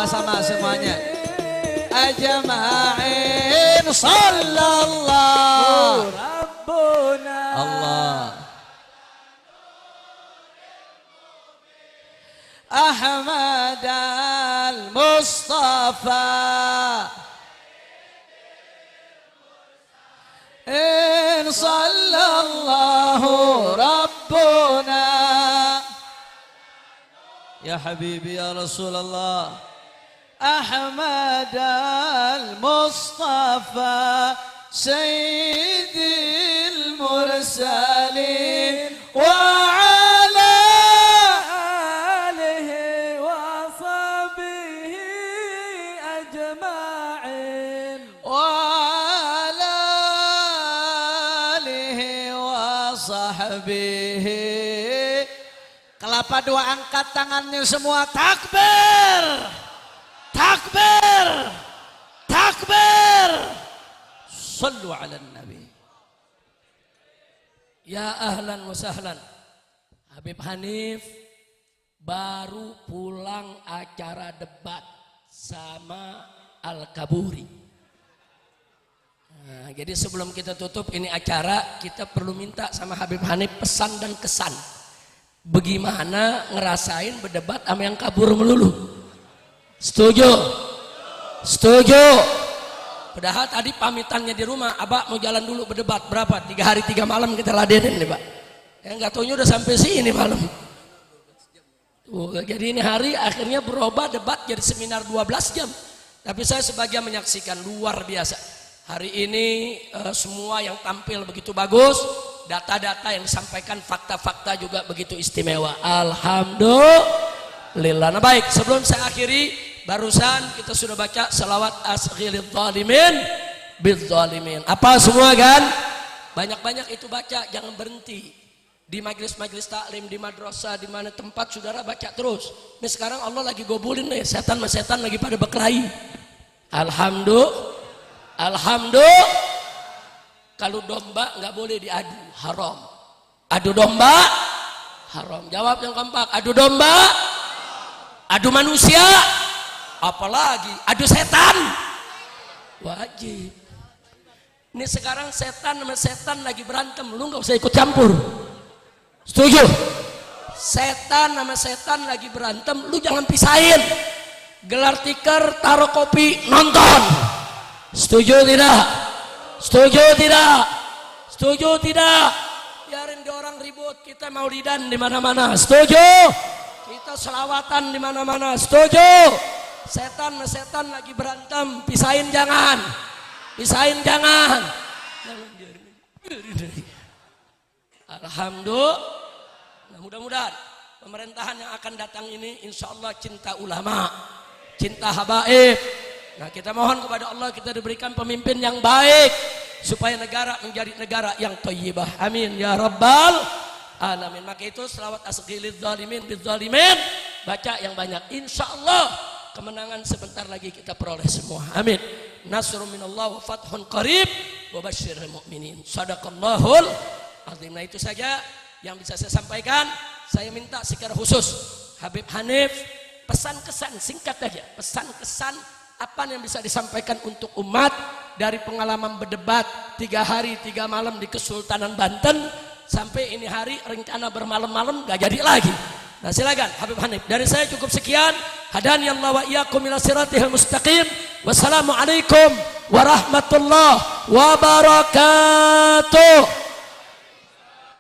Sama-sama semuanya. Ajma'in sallallahu Rabbuna Allah. Ahmad al-Mustafa in sallallahu Rabbuna ya habibi ya Rasulullah Ahmad al-Mustafa sayyidil mursalin wa ala alihi wa sahbihi ajma'in wa ala alihi wa sahbihi. Kelapa dua angkat tangannya semua. Takbir, takbir, takbir. Sallu ala nabi. Ya ahlan wa sahlan. Habib Hanif baru pulang acara debat sama Al-Kaburi. Nah, jadi sebelum kita tutup ini acara, kita perlu minta sama Habib Hanif pesan dan kesan. Bagaimana ngerasain berdebat sama yang kabur melulu? Setuju? Setuju? Padahal tadi pamitannya di rumah, Abah mau jalan dulu berdebat berapa? 3 hari 3 malam kita ladenin nih Pak. Yang nggak taunya udah sampai sini malam. Tuh, jadi ini hari akhirnya berubah debat jadi seminar 12 jam. Tapi saya sebagian menyaksikan luar biasa. Hari ini semua yang tampil begitu bagus, data-data yang disampaikan, fakta-fakta juga begitu istimewa. Alhamdulillah. Nah baik, sebelum saya akhiri, barusan kita sudah baca salawat asghilidz zalimin bidzalimin. Apa semua kan? Banyak-banyak itu baca, jangan berhenti. Di majlis-majlis taklim, di madrasah, di mana tempat saudara baca terus. Ini sekarang Allah lagi gobulin nih, setan lagi pada berkelahi. Alhamdulillah. Alhamdulillah. Kalau domba nggak boleh diadu, haram. Adu domba haram. Jawab yang keempat, adu domba, adu manusia, apalagi adu setan, wajib. Ini sekarang setan sama setan lagi berantem, lu nggak usah ikut campur. Setuju? Setan sama setan lagi berantem, lu jangan pisahin. Gelar tikar, taruh kopi, nonton. Setuju tidak? Setuju tidak? Setuju tidak? Biarin dia orang ribut, kita maulidan di mana-mana. Setuju? Kita selawatan di mana-mana. Setuju? Setan sama setan lagi berantem, pisahin jangan. Pisahin jangan. Alhamdulillah. Nah, mudah-mudahan pemerintahan yang akan datang ini insya Allah cinta ulama, cinta habaib. Nah kita mohon kepada Allah kita diberikan pemimpin yang baik supaya negara menjadi negara yang thayyibah. Amin ya rabbal alamin. Maka itu selawat asghilidz zalimin bidzalimin, baca yang banyak. Insya Allah kemenangan sebentar lagi kita peroleh semua. Amin. Nasrun minallah wa fathun qarib wa basyiril mu'minin. Shadaqallahul azim. Nah itu saja yang bisa saya sampaikan. Saya minta secara khusus Habib Hanif pesan kesan singkat aja, pesan kesan apa yang bisa disampaikan untuk umat dari pengalaman berdebat 3 hari 3 malam di Kesultanan Banten sampai ini hari rencana bermalam-malam gak jadi lagi. Nah silakan Habib Hanif. Dari saya cukup sekian. Hadani Allah wa iyyakum ila siratal mustaqim. Wassalamualaikum warahmatullahi wabarakatuh.